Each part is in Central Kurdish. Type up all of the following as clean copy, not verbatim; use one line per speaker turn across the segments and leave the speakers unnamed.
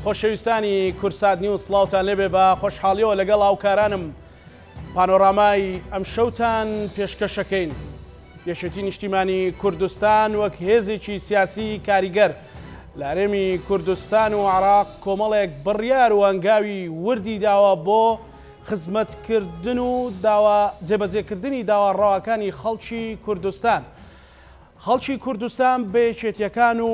خۆشەویستانی کورسات نیوز سڵاوتان لێبێ بە خۆشحاڵیەوە لەگەڵ هاوکارانم پانۆرامای ئەم شەوتان پێشکەشەکەین. یەکێتی نیشتیمانی کوردستان وەک هێزێکی سیاسی کاریگەر لە هەرێمی کوردستان و عێراق کۆمەڵێک بڕیار و هەنگاوی وردی داوە بۆ خزمەتکردن و جێبەجێکردنی داواڕەوەکانی خەڵکی کوردستان. خەڵکی کوردستان بە یەکێتیەکان و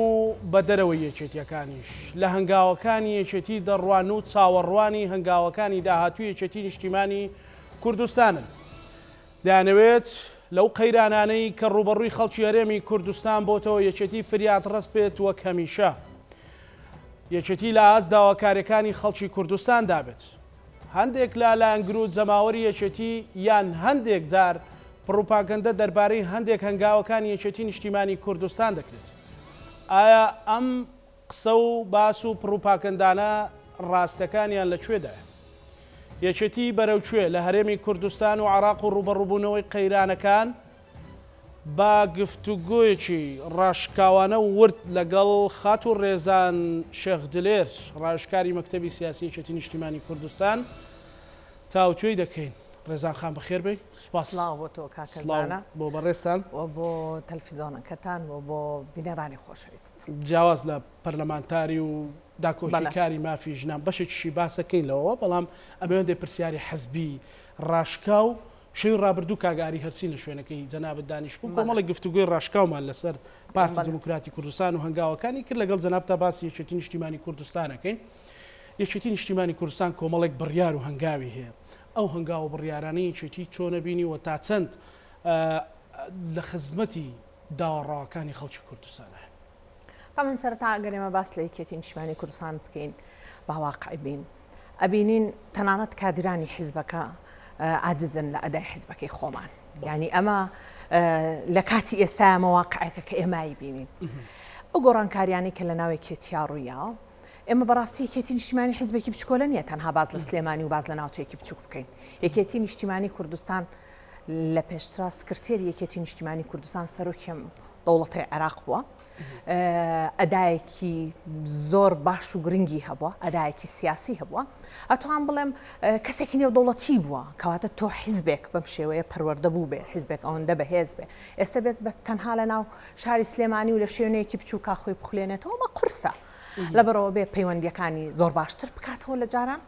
بە دەرەوەی یەکێتیەکانیش لە هەنگاوەکانی یەکێتی دەڕوان و چاوەڕوانی هەنگاوەکانی داهاتووی یەکێتی نیشتیمانی کوردستانن. دەیانەوێت لەو قەیرانانەی کە ڕوبەڕووی خەڵکی هەرێمی کوردستان بۆتەوە یەکێتی فریاد ڕست بێت وەک هەمیشە. یەکێتی لە ئاست داواکاریەکانی خەڵکی کوردستان دابێت. هەندێک لە لایەنگرود جەماوەری یەکێتی یان هەندێک جار پڕوپاگەندە دەربارەی هەندێک هەنگاوەکانی یەکێتی نیشتیمانی کوردستان دەکرێت. ئایا ئەم قسە و باس و پڕوپاگەندانە ڕاستەکانیان لەکوێدایە؟ یەکێتی بەرەوکوێ لە هەرێمی کوردستان و عێراق و ڕوبەڕووبوونەوەی قەیرانەکان با گفتوگۆیەکی ڕاشکاوانە و ورد لەگەڵ خات و ڕێزان شێخ دلێر ڕایشکاری مەکتەبی سیاسی یەکێتی نیشتیمانی کوردستان تاوتوێی دەکەین. ڕێزان خان بەخێر بێ. سوپاس
بۆ تۆ کاکەزانە
بۆ بەڕێستان
و بۆ تەلەڤیزۆنەکەتان و بۆ بینەرانی خۆشەویست.
جیاواز لە پەرلەمانتاری و داکۆچیکاری مافی ژنان بەشێکیشی باسەکەین لەوە، بەڵام ئەمەوێندێ پرسیاری حەزبی ڕاشکا و شەوی ڕابردوو کاگاری هەرسین لە شوێنەکەی جەنابەت دانیشبوو کۆمەڵی گفتوگوی ڕاشکاومان لەسەر پارتی دموکراتی کوردستان و هەنگاوەکانی کرد لەگەڵ جەنابتا باسی یەکێتی نیشتیمانی کوردستانەکەین. یەکێتی نیشتیمانی کوردستان کۆمەڵێک بڕیار و هەنگاوی هەیە. ئەو هەنگاو بڕیارانەی یەکێتی چۆنەبینی و تا چەند لە خزمەتی داوەڕاوەکانی خەڵکی کوردستانە؟
من سەرەتا ئەگەر ئێمە باس لە یەکێتی نیشتیمانی کوردستان بکەین باواقع بین ئەبینین تەنانەت کادرانی حیزبەکە عاجزن لە ئەدای حیزبەکەی خۆمان. یعنی ئەمە لە کاتی ئێستا مەواقعەکە کە ئێمای بینین ئەو گۆڕانکاریانی کە لە ناو یەکێتیا ڕوویە. ئێمە بەڕاستی یەکێتی نیشتیمانی حیزبێکی بچکۆلە نییە تەنها باز لە سلێمانی و باز لە ناوچەیەکی بچووک بکەین. یەکێتی نیشتیمانی کوردستان لە پێشترا سکرتێری یەکێتی نیشتیمانی کوردستان سەرۆکیەم دەوڵەتی عێراق بووە. ئەدایەکی زۆر باش و گرنگی هەبووە، ئەدایەکی سیاسی هەبووە. ئەتوان بڵێم کەسێکی نێودەوڵەتی بووە کەواتە تۆ حیزبێک بەم شێوەیە پەروەردە بوو بێ، حیزبێک ئەوەندە بەهێز بێ. ئێستا بێت بەس تەنها لە ناو شاری سلێمانی و لە شوێنەیەکی بچووکا خۆی بخولێنێتەوە مە قورسە. لەبەرەوە بێ پەیوەندیەکانی زۆر باشتر بکاتەوە لە جاران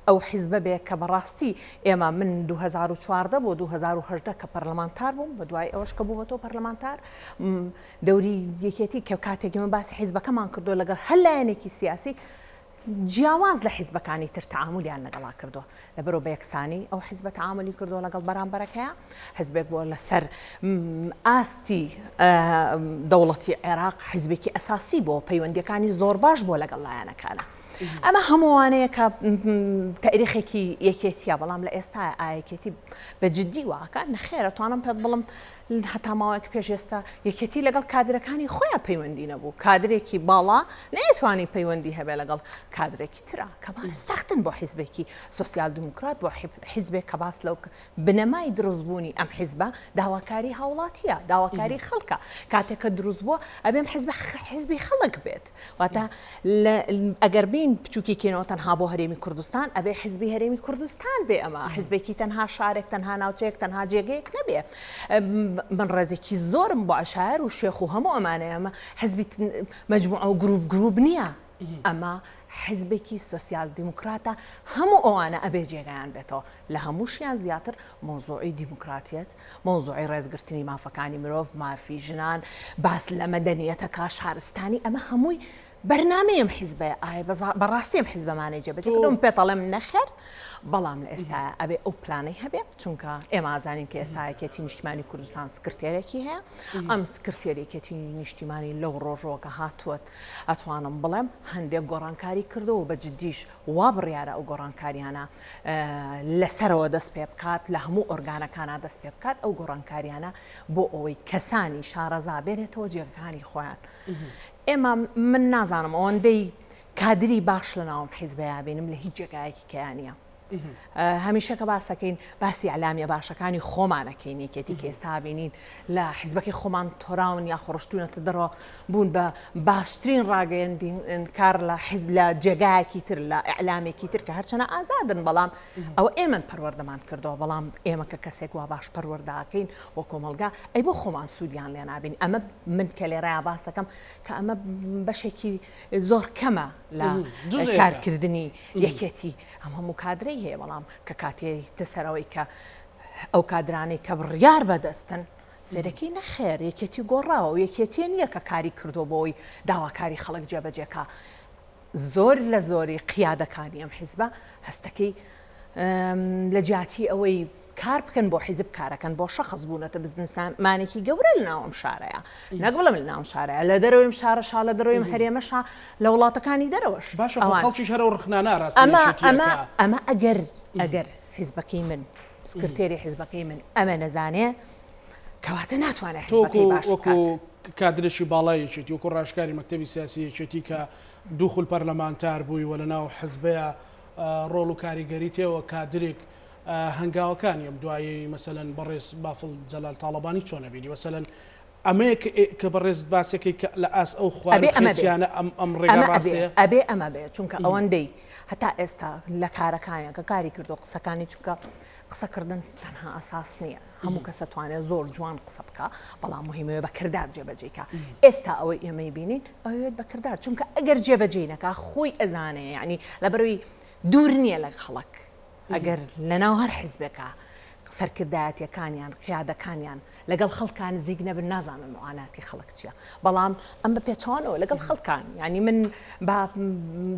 ئەو حیزبە بێ کە بەڕاستی ئێمە من 2014 بۆ 2010 کە پەرلەمانتار بووم، بە دوای ئەوەش کە بوومەوە پەرلەمانتار دەوری یەکێتی کە کاتێکی من باسی حیزبەکەمان کردو لەگەڵ هەر لایەنێکی سیاسی جیاواز لە حیزبەکانی تر تەعاملیان لەگەڵا کردووە. لەبەرەوە بە یەکسانی ئەو حیزبە تەعاملی کردووە لەگەڵ بەرامبەرەکەیە. حیزبێک بۆ لەسەر ئاستی دەوڵەتی عێراق حیزبێکی ئەساسی بۆ پەیوەندیەکانی زۆر باش بۆ لەگەڵ لایەنەکانە. ئەمە هەمووانەیە کە تاریخێکی یەکێتیە، بەڵام لە ئێستا ئایەکێتی بەجددی واکە نەخێرە. توانم پێت بڵم هەتا ماوەیەک پێش ئێستا یەکێتی لەگەڵ کادرەکانی خۆیان پەیوەندی نەبوو. کادرێکی باڵا نەیەتوانی پەیوەندی هەبێ لەگەڵ کادرێکی ترە کە سەختن بۆ حیزبێکی سۆسیال دموکرات، بۆ حیزبێک کە باس لەو بنەمای دروستبوونی ئەم حیزبە داواکاری هاوڵاتیە، داواکاری خەڵکە. کاتێککە دروست بووە ئەبێم حیزبی خەڵک بێت. واتە ئەگەر بین بچووکی کێنەوە تەنها بۆ هەرێمی کوردستان ئەبێ حیزبی هەرێمی کوردستان بێ. ئەمە حیزبێکی تەنها شارێک، تەنها ناوچەیەک، تەنها جێگەیەک نەبێ. من ڕێزێکی زۆرم بۆ عەشایر و شێخ و هەموو ئەمانەیە ئەمە حیزبی مەجموعە و گروپ نییە. ئەمە حیزبێکی سۆسیال دیموکراتە. هەموو ئەوانە ئەبێ جێگایان بێتەوە. لە هەمووشیان زیاتر مۆزوعی دیموکراتیەت، مۆزوعی ڕێزگرتنی مافەکانی مرۆڤ، مافی ژنان، باس لە مەدەنیەتەکە شارستانی، ئەمە هەمووی بەرنامەیەم حیزبەیە. ئایا بەڕاستیم حیزبەمانەی جێبەجێکردوم پێتەڵێم نەخێر، بەڵام لە ئێستا ئەبێ ئەو پلانەی هەبێ، چونکە ئێمە ئازانین کە ئێستا یەکێتی نیشتیمانی کوردستان سکرتێرێکی هەیە. ئەم سکرتێرێکی نیشتیمانی لەو ڕۆژەوە کە هاتووەت ئەتوانم بڵێم هەندێک گۆڕانکاری کردەوە بە جددیش وا بڕیارە ئەو گۆڕانکاریانە لەسەرەوە دەست پێ بکات، لە هەموو ئۆرگانەکانە دەست پێ بکات ئەو گۆڕانکاریانە بۆ ئەوەی کەسانی شارەزا بێنێتەوە جێگەکانی خۆیان. ئێمە من نازانم ئەوەندەی کادری باش لە ناوم حیزبەیە بینم لە هیچ جێگایەکی کەیانە. هەمیشە کە باسەکەین باسی ئەعلامیە باشەکانی خۆمانەکەین یەکێتی کە ئێستا بینین لە حیزبەکەی خۆمان تۆراون یا خۆڕشتوونەتە دەڕۆ بوون بە باشترین ڕاگەیەندین کار لە جێگایەکی تر لە ئەعلامێکی تر کە هەرچەنە ئازادن بەڵام ئەوە ئێمە پەروەردەمان کردەوە بەڵام ئێمە کە کەسێک وا باش پەروەردەکەین وە کۆمەلگا ئەی بۆ خۆمان سوودیان لێ نابین ئەمە من کە لێرەیە باسەکەم کە ئەمە بەشێکی زۆر کەمە لە کارکردنی یەکێتی ئەم هەموو کادرەی هەیە بەڵام کە کاتێ تەسەرەوەی کە ئەو کادرانەی کە بڕیار بەدەستن سێرەکەی نەخێر یەکێتی گۆڕاوە و یەکێتی نییە کە کاری کردو بۆی داواکاری خەڵک جێبەجێکە زۆر لە زۆری قیادەکانی ئەم حیزبە هەستەکەی لە جیاتی ئەوەی کار بکەن بۆ حیزب کارەکەن بۆ شەخص بوونەتە بزنسمانێکی گەورە لە ناوم شارەیە نەک بڵم لە ناوم شارەیە لە دەرەوەیم شارەشا لە دەرەوەیم هەرێمەشا لە وڵاتەکانی دەرەوەش
خەڵکیش هەرە و ڕخنانە ڕاست
ئەمە ئەگەر حیزبەکەی من سکرتێری حیزبەکەی من ئەمە نەزانێ کەواتە ناتوانێت حیزبەکەی باش بکات
کادرێکی باڵایەکێتی وەکو ڕاشکاری مەکتەبی سیاسیەکێتی کە دووخول پەرلەمانتار بووی وە لە ناو حیزبەیە ڕۆڵ و کاریگەری تێوە کادرێک هەنگاوەکانی ئەم دوایی مەسەلەن بەڕێز بافڵ جەلال تاڵەبانی چۆن نەبینی وەسەلەن ئەمەیە کە بەڕێز باسەکەی لە ئاس ئەو خوارەیانە ئەم ڕێگە ڕاستەیە
ئەبێ ئەمە بێ چونکە ئەوەندەی هەتا ئێستا لە کارەکانیان کە کاری کردو قسەکانی چونکە قسەکردن تەنها ئاساس نییە هەموو کەسە توانێت زۆر جوان قسە بکە بەڵام مهمەوە بە کردار جێبەجێکە ئێستا ئەوەی ئێمەی بینین ئەوێت بە کردار چونکە ئەگەر جێبەجێ نەکا خۆی ئەزانەیە یعنی لەبەرەوەی دوور نییە لە خەڵک ئەگەر لەناو هەر حیزبێکە سەرکردایەتیەکانیان قیادەکانیان لەگەڵ خەڵکان زیگ نەبن نازانن معاناتی خەڵک چییە بەڵام ئەم بە پێچوانەوە لەگەڵ خەڵکان ینی من بە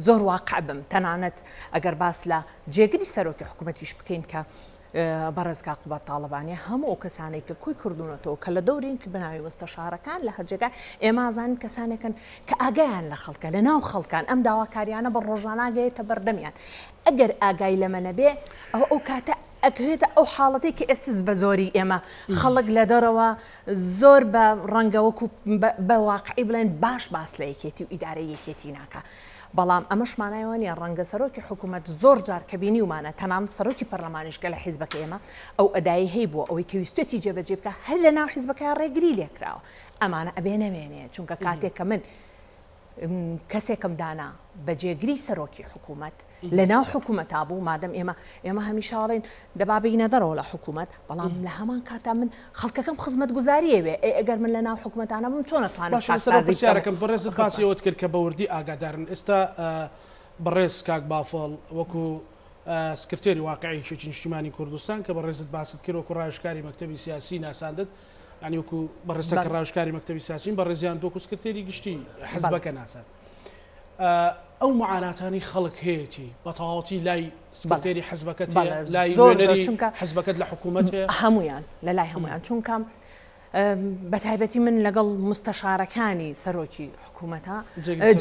زۆر واقع بم تەنانەت ئەگەر باس لە جێگری سەرۆکی حکوومەتیش بکەین کە بەڕێزگا قوبەت تاڵەبانیە هەموو کەسانێک کە کوی کردوونەتەوە کە لە دەورین کە بناوی وەستەشارەکان لە هەرجێگا ئێمە ئازانین کەسانێکن کە ئاگایان لە خەڵکە لە ناو خەڵکان ئەم داواکاریانە بە ڕۆژاناگەیەتە بەردەمیان ئەگەر ئاگای لەمە نەبێ ئەو کاتە ئەکەوێتە ئەو حاڵەتی کە ئێستس بە زۆری ئێمە خەڵک لە دەرەوە زۆر بە ڕەنگەوەکو بە واقعی بڵێن باس لە یەکێتی و ئیدارە یەکێتی ناکە بەڵام ئەمەشمانایەوە نیە ڕەنگە سەرۆکی حکوومەت زۆر جار کە بینی ومانە تەنام سەرۆکی پەرلەمانیشکە لە حیزبەکە ئێمە ئەو ئەدایی هەیە بووە ئەوەی کە ویستێتی جێبەجێ بکە هەر لە ناو حیزبەکە ڕێگری لێکراوە ئەمانە ئەبێ نەمێنێ چونکە کاتێک کە من کەسێکم دانا بە جێگری سەرۆکی حکوومەت لە ناو حکوومەتا بوو مادەم ئێمە هەمیشاڵین دەبابینە دەرەوە لە حکوومەت بەڵام لە هەمان کاتا من خەڵکەکەم خزمەت گوزاریەوێ ئەگەر من لە ناو حکوومەتانە بم چۆن
نتوانێتم بەڕێز خاصیەوەت کرد کە بەوردی ئاگادارن ئێستا بەڕێز کاک بافڵ وەکو سکرتێری واقعی شێتی نیشتیمانی کوردستان کە بەڕێزت باست کرد وەکو ڕایشکاری مەکتەبی سیاسی ناساندت ینی وەکو بەڕێستە ڕایشکاری مەکتەبی سیاسین بەڕێزیان دۆکو سکرتێری گشتی حیزبەکە ناسان ئەو معاناتانی خەڵک هەیەی بە تەواوەتی لای سکرتێری حیزبەکەت لای نوێنەری حیزبەکەت لە حکوومەت
هەمویان لە لای هەمویان چونکە بەتایبەتی من لەگەڵ مستەشارەکانی سەرۆکی حکوومەتە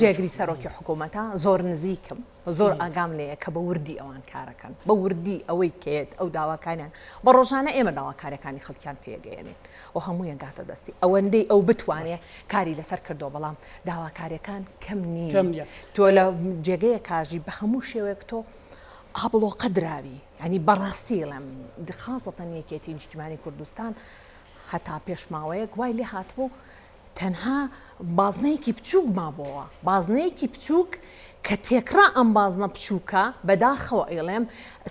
جێگری سەرۆکی حکوومەتە زۆر نزیکم زۆر ئاگام لەیە کە بە وردی ئەوان کارەکەن بە وردی ئەوەی کێت ئەو داواکانیان بە ڕۆژانە ئێمە داواکارەکانی خەڵکیان پێگەێنین و هەموویان گاتە دەستی ئەوەندەی ئەو بتوانێت کاری لەسەر کردەوە بەڵام داواکاریەکان کەم نییە تۆ لە جێگەیە کاژی بە هەموو شێوەیەک تۆ ئابڵۆقە دراوی ینی بەڕاستی لەم خاصەتەن یەکێتی نیشتیمانی کوردستان هەتا پێشماوەیەک وای لێ هاتبوو تەنها بازنەیەکی بچووک مابەوە بازنەیەکی بچووک کە تێکرا ئەم بازنە بچووکە بەداخەوە ئێڵێم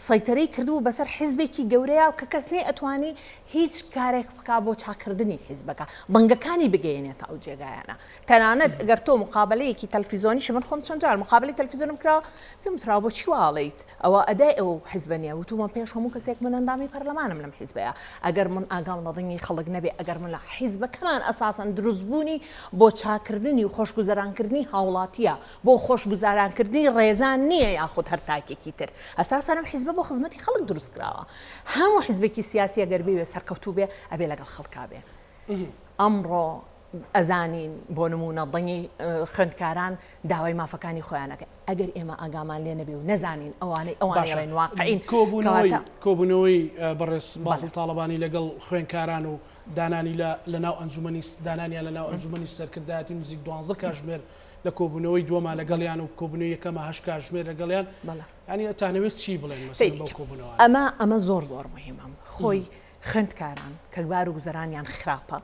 سەیتەرەی کردبوو بەسەر حیزبێکی گەورەیە و کە کەس نێ ئەتوانی هیچ کارێک بکا بۆ چاکردنی حیزبەکە بەنگەکانی بگەێنێتە ئەو جێگایانە تەنانەت ئەگەر تۆ مقابلەیەکی تەلەڤیزۆنیش من خۆم چەند جار مقابلەی تەلەڤیزۆنم کراوە پێم وترا بۆ چی واڵیت ئەوە ئەدای ئەو حیزبە نیە وتومە پێش هەموو کەسێک من ئەندامی پەرلەمانم لەم حیزبەیە ئەگەر من ئاگام لە دڵی خەڵک نەبێ ئەگەر من لە حیزبەکەمان ئەساساً دروستبوونی بۆ چاکردنی و خۆشگوزەرانکردنی هاوڵاتیە بۆ خۆشگوزارانکردنی ڕێزان نییە یاخود هەر تاکێکی تر ئەساساً ئەم حیزبە بۆ خزمەتی خەڵک دروست کراوە هەموو حیزبێکی سیاسی ئەگەر بێ سەرکەوتوو بێ ئەبێ لەگەڵ خەڵکا بێ ئەمڕۆ ئەزانین بۆ نمونە دڵنی خوێندکاران داوای مافەکانی خۆیانەکە ئەگەر ئێمە ئاگامان لێ نەبێ و نەزانین ئەوانەی واقعین
کۆبوونەوەی بەڕێز بافڵ تاڵەبانی لەگەڵ خوێندکاران و دانانی لە ناو ئەنجومەنی دانانیان لە ناو ئەنجومەنی سەرکردایەتی نزیک 12 کاتژمێر لە کۆبوونەوەی دووەمان لەگەڵیان و کۆبوونەوەی یەکەمە 8 کاتژمێر لەگەڵیان ینی ئەتانەوێت چی بڵێن
ئەمە زۆر مهمە خۆی خوێندکاران کە بار و گوزەرانیان خراپە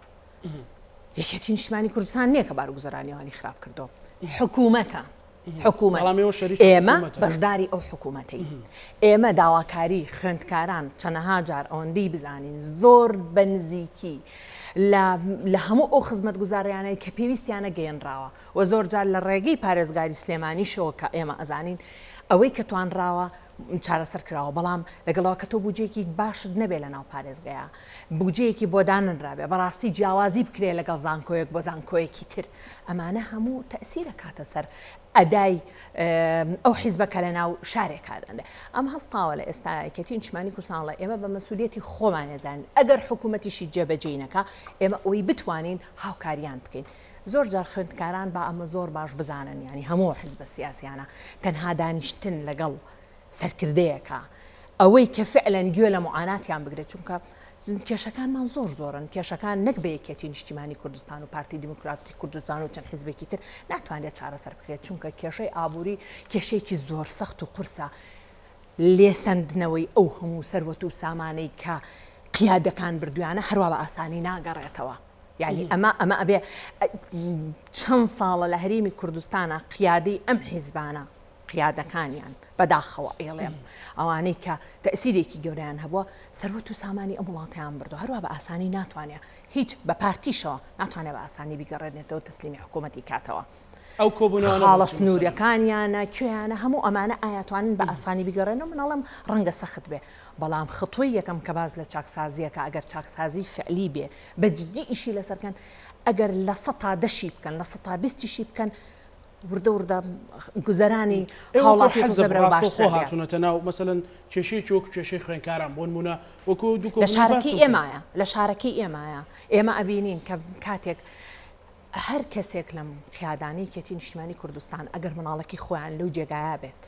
یەکێتی نیشتیمانی کوردستان نییە کە بار و گوزەرانیانی خراپ کردو حکوومەتە ئێمە بەشداری ئەو حکوومەتەی ئێمە داواکاری خوێندکاران چەنەها جار ئەوەندەی بزانین زۆر بەنزیکی لە هەموو ئەو خزمەت گوزاریانەی کە پێویستیانە گەیەنراوە و زۆر جار لە ڕێگەی پارێزگاری سلێمانیشەوە کە ئێمە ئەزانین ئەوەی کە توانراوە چارەسەر کراوە بەڵام لەگەڵەوە کە تۆ بودجێکی باشت نەبێت لە ناو پارێزگەیە بودجەیەکی بۆ داننرابێ بەڕاستی جیاوازی بکرێ لەگەڵ زانکۆیەک بۆ زانکۆیەکی تر ئەمانە هەموو تەسیرە کاتە سەر ئەدای ئەو حیزبەکە لە ناو شارێکاداندا ئەم هەستاوە لە ئێستاکەتی نیشتیمانی کوردستانڵە ئێمە بە مەسئولیەتی خۆمان ێزانین ئەگەر حکوومەتیشی جێبەجێ نەکا ئێمە ئەوەی بتوانین هاوکاریان بکەین زۆر جار خوێندکاران با ئەمە زۆر باش بزانن ینی هەموو حیزبە سیاسیانە تەنها دانیشتن لەگەڵ سەرکردەیەکە ئەوەی کە فعلەن گوێ لە معاناتیان بگرێت چونکە کێشەکانمان زۆرن کێشەکان نەک بە یەکێتی نیشتیمانی کوردستان و پارتی دیموکراتی کوردستان و چەند حیزبێکی تر ناتوانێت چارەسەر بکرێت چونکە کێشەی ئابووری کێشەیەکی زۆر سەخت و قورسە لێسەندنەوەی ئەو هەموو سەروەت و سامانەی کە قیادەکان بردویانە هەروە بە ئاسانی ناگەڕێتەوە یعنی ئەمە ئەبێ چەند ساڵە لە هەرێمی کوردستانە قیادەی ئەم حیزبانە قیادەکانیان بەداخەوە ئێڵێم ئەوانەی کە تەسیرێکی گەوریان هەبووە سەروەت و سامانی ئەم وڵاتیان بردو هەروە بە ئاسانی ناتوانێت هیچ بە پارتیشەوە ناتوانێت بە ئاسانی بیگەڕێنێتەوە تەسلیمی حکوومەتی کاتەوە
ئەو کۆبوونەوە
خاڵە سنووریەکانیانە کوێیانە هەموو ئەمانە ئاياتوانن بە ئاسانی بیگەڕێنەوە منەڵم ڕەنگە سەخت بێ بەڵام خطوەی یەکەم کە باز لە چاکسازیەکە ئەگەر چاکسازی فعلی بێ بە جدی ئیشی لەسەرکەن ئەگەر لە 100 بکەن لە 120 بکەن وردە گوزەرانی هاوڵاتی زەبرە باش
هاتونەتە ناو مەسەلەن کێشەیەکی وەکو کێشەی خوێندکاران بۆ نمونە وەکو دوو
لە شارەکەی ئێمایە ئێمە ئەبینین کە کاتێک هەر کەسێک لەم قیادانی کێتی نیشتیمانی کوردستان ئەگەر مناڵەکی خۆیان لەو جێگایە بێت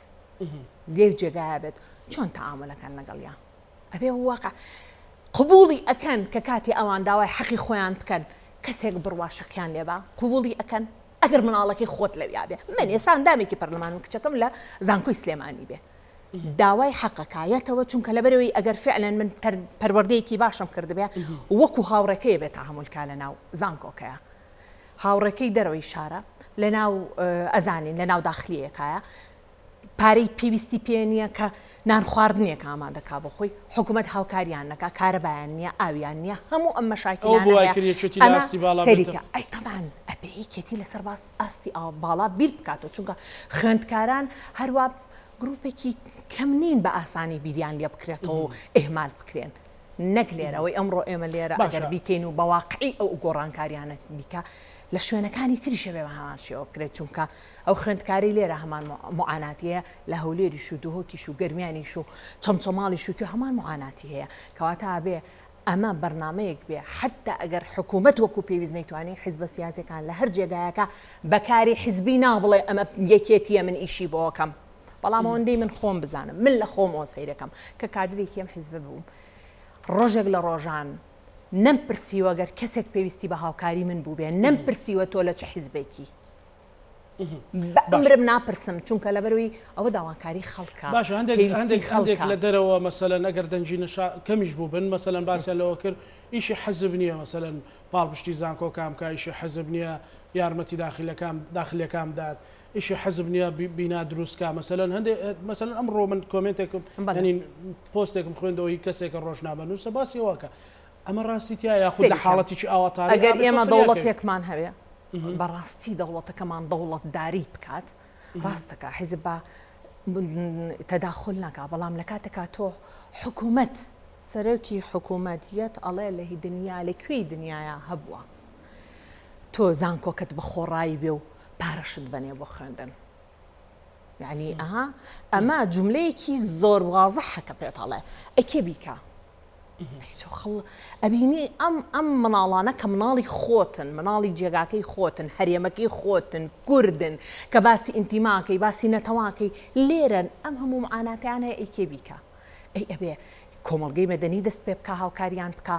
لێو جێگایە بێت چۆن تەعاملەکەن لەگەڵیان ئەبێ واقع قبوڵی ئەکەن کە کاتی ئەوان داوای حەقی خۆیان بکەن کەسێک بڕواشەکیان لێبا قبوڵی ئەکەن ئەگەر مناڵەکەی خۆت لەویا بێ من ئێستا دامێکی پەرلەمان کچەکەم لە زانکۆی سلێمانی بێ داوای حەقەکایەتەوە چونکە لەبەرەوەی ئەگەر فعلەن من پەروەردەیەکی باشم کردبێ وەکو هاوڕێکەیە بێت تەحملکا لە ناو زانکۆکەیە هاوڕێکەی دەرەوەی شارە لە ناو ئەزانین لە ناو داخلیەکایە پارەی پێویستی پێ نییە کە نان خواردنێک ئامادەکا بۆ خۆی حکوومەت هاوکاریان نەکا کارەبایان نییە ئاویان نییە هەموو ئەم مەشاکلانەکە ئەی تەمان ئەبێیکێتی لەسەر باس ئاستی باڵا بیر بکاتەوە چونکە خوێندکاران هەروە گروپێکی کەم نین بە ئاسانی بیریان لێ بکرێتەوە و ئێمال بکرێن نەک لێرەوەی ئەمڕۆ ئێمە لێرە ئەگەر بیکەین و بەواقعی ئەو گۆڕانکاریانە بیکە لە شوێنەکانی تریشە بێ بە هەمانشیەوە بکرێت چونکە ئەو خوێندکاری لێرە هەمان معاناتیە لە هەولێریش و دوهۆکیش و گەرمیانیش و چەمچەماڵیش و هەمان معاناتی هەیە کەواتە بێ ئەمە بەرنامەیەک بێ حتا ئەگەر حکوومەت وەکو پێویست نەیتوانێت حیزبە سیاسەکان لە هەر جێگایەکە بەکاری حیزبی نابڵێ ئەمە یەکێتیە من ئیشی بۆکەم بەڵام ئەوەندەی من خۆم بزانم من لە خۆمەوە سەیرەکەم کە کادرێکیم حیزبە بووم ڕۆژێک لە ڕۆژان نەمپرسیوە گەر کەسێک پێویستی بە هاوکاری من بوو بێ نەمپرسیوە تۆ لە چه حیزبێکی بەمرم ناپرسم چونکە لەبەروی ئەوە داواکاری خەڵکە
باش هەندێک لە دەرەوە مەسەلەن ئەگەر دەنجی کەمیش بوو بن مەسەلەن باسییان لەوە کرد ئیشی حەزب نییە مەسەلەن پاڵپشتی زانکۆکام کە ئیشی حەزب نییە یارمەتی داخلیەکان داد ئیشی حەزب نییە بینا دروستکە مەسەلەن هەندێک مەسەلەن ئەمڕۆ من کۆمنتێکم پۆستێکم خوێندەوەی کەسێکە ڕۆژنامە نووسە باسی واکە ئەمە ڕاستیتیا یاخود لە حاڵەتێکی ئاواتاری
ئەگەر ئێمە دەوڵەتێکمان هەبێ بەڕاستی دەوڵەتەکەمان دەوڵەتداری بکات ڕاستەکە حیزب بە تەداخل ناکا بەڵام لە کاتێکا تۆ حکوومەت سەرۆکی حکوومەتیەت ئەڵێ لە هی دنیا لەکوێی دنیاە هەبووە تۆ زانکۆکەت بە خۆڕایی بێ و پارەشت بنێ بۆ خوێندن یعنی ئەمە جوملەیەکی زۆر وازەحەکە پێتەڵێ ئەکێ بیکە ئەبینی ئەم مناڵانە کە مناڵی خۆتن مناڵی جێگاکەی خۆتن هەرێمەکەی خۆتن کوردن کە باسی ئینتیماکەی باسی نەتەواکەی لێرن ئەم هەموو معاناتیان هەیە ئەیکێ بیکە ئەی ئەبێ کۆمەڵگەی مەدەنی دەست پێ بکە هاوکاریان بکە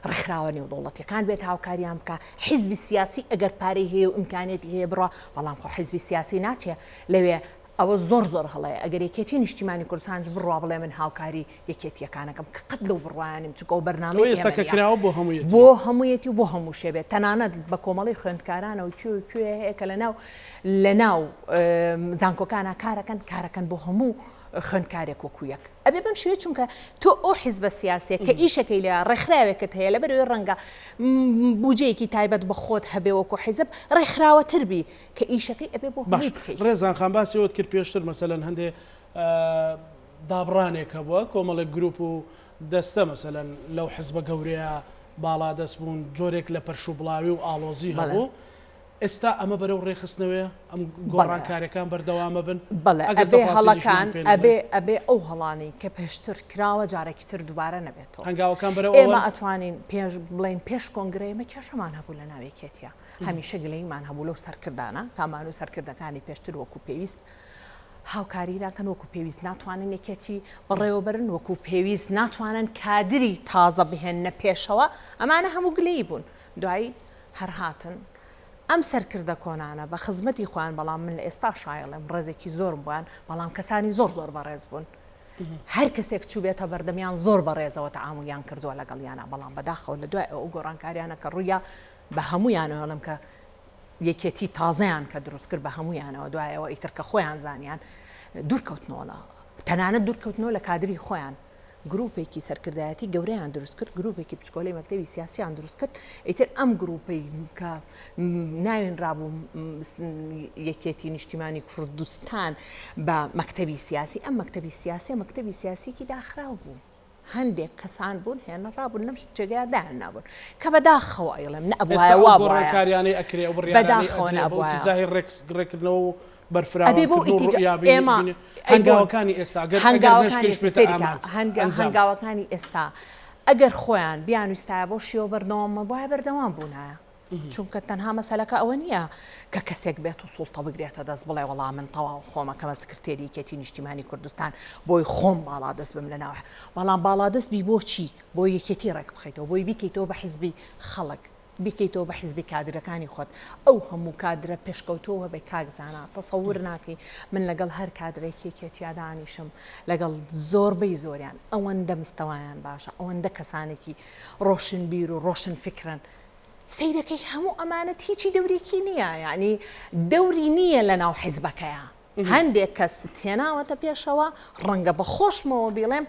ڕێکخراوە نێودوڵەتیەکان بێت هاوکاریان بکە حیزبی سیاسی ئەگەر پارەی هەیە و ئیمکانێتی هەیە بڕە بەڵام خۆ حیزبی سیاسی ناچێ لەوێ ئەوە زۆر هەڵەیە ئەگەر یەکێتی نیشتیمانی کوردستانش بڕوا بڵێ من هاوکاری یەکێتیەکانەکەم کە قەت لەو بڕوایانیم چکە و بەرنامەی
ئێستا کراوە
بۆ هەموویەتی و بۆ هەموو شێبێت تەنانەت بە کۆمەڵی خوێندکارانە و کوێ هەیە کە لە ناو زانکۆکانە کارەکەن بۆ هەموو خوێندکارێک وەکو یەک ئەبێ بەم شوێ چونکە تۆ ئەو حیزبە سیاسیە کە ئیشەکەی لە ڕێکخراوێکت هەیە لە بەرەوەی ڕەنگە بودجەیەکی تایبەت بە خۆت هەبێ وەکو حیزب ڕێکخراوەتر بی کە ئیشەکەی ئەبێ بۆ هەمووی بکەیت.
ڕێزان خان باسیەوەت کرد پێشتر مەسەلەن هەندێ دابڕانێکە بووە کۆمەڵێک گروپ و دەستە مەسەلەن لەو حیزبە گەورەیە باڵا دەست بوون جۆرێک لە پەرشوبڵاوی و ئاڵۆزی هەبوو. ئێستا ئەمە بەرەو ڕێخستنەوەی ئەم گۆڕانکاریەکان بەردەوامە بن
بەڵێ ئەبێ هەڵەکان ئەبێ ئەو هەڵانی کە پێشتر کراوە جارێکی تر دووبارە نەبێتەوە
هەنگاوەکان بەرەو
ئێمە ئەتوانین بڵین پێش کۆنگرەیەمە کێشەمان هەبوو لە ناوێکێتە هەمیشە گلەیمان هەبوو لەو سەرکردانە تامان و سەرکردەکانی پێشتر وەکو پێویست هاوکاری ناکەن وەکو پێویست ناتوانن یەکێتی بەڕێوەبرن وەکو پێویست ناتوانن کادری تازە بهێنە پێشەوە ئەمانە هەموو گلەی بوون دوایی هەرهاتن ئەم سەرکردە کۆنانە بە خزمەتی خوان بەڵام من لە ئێستا شایڵم ڕێزێکی زۆر بووان بەڵام کەسانی زۆر بەڕێز بوون هەر کەسێک چوو بێتە بەردەمیان زۆر بەڕێزەوە تەعاملیان کردووە لەگەڵیانە بەڵام بەداخەوە لە دوای ئەو گۆڕانکاریانە کە ڕوویە بە هەمویانەوەڵم کە یەکێتی تازەیان کە دروست کرد بە هەمویانەوە دوایەوە ئیتر کە خۆیان زانیان دوورکەوتنەوە تەنانەت دوورکەوتنەوە لە کادری خۆیان گروپێکی سەرکردایەتی گەورەیان دروست کرد گروپێکی پچکۆلەی مەکتەبی سیاسیان دروست کرد ئیتر ئەم گروپی کە ناوێن ڕابوو یەکێتی نیشتیمانی کوردستان بە مەکتەبی سیاسی ئەم مەکتەبی سیاسیەکی داخراو بوو هەندێک کەسان بوون هێنە ڕابوون نەم جێگەیان دایان نابوون کە بەداخەوە ئەیڵێم نەبووایە وا
ڕێکاریانەی ئەکرێ و
بەداخەوە نەبووایە
تیزاهی ڕێکردنەوە و هەنگاوەکانی ئێستا
هەنگاوەکانی ئێستا ئەگەر خۆیان بیانویستایە بۆ شێوە بەردەوامە وایە بەردەوام بوونایە چونکە تەنها مەسەلەکە ئەوە نییە کە کەسێک بێت و سوڵتە بگرێتە دەست بڵێ وەڵام من تەواو خۆمەکەمە سکرتێری یەکێتی نیشتیمانی کوردستان بۆی خۆم باڵا دەست بم لەناوە بەڵام باڵا دەست بی بۆچی بۆ یەکێتی ڕێک بخەیتەوە بۆی بیکەیتەوە بە حیزبی خەڵک بیکەیتەوە بە حیزبی کادرەکانی خۆت ئەو هەموو کادرە پێشکەوتەوە بە کاکزانە تەسەور ناکەی من لەگەڵ هەر کادرێکی یەکێتیا دانیشم لەگەڵ زۆربەی زۆریان ئەوەندە مستەوایان باشە ئەوەندە کەسانێکی ڕۆشنبیر و ڕۆشن فکرن سەیرەکەی هەموو ئەمانەت هیچی دەورێکی نییە یعنی دەوری نییە لە ناو حیزبەکەیە هەندێک کەس تێناوەتە پێشەوە ڕەنگە بە خۆشمەوە بڵێم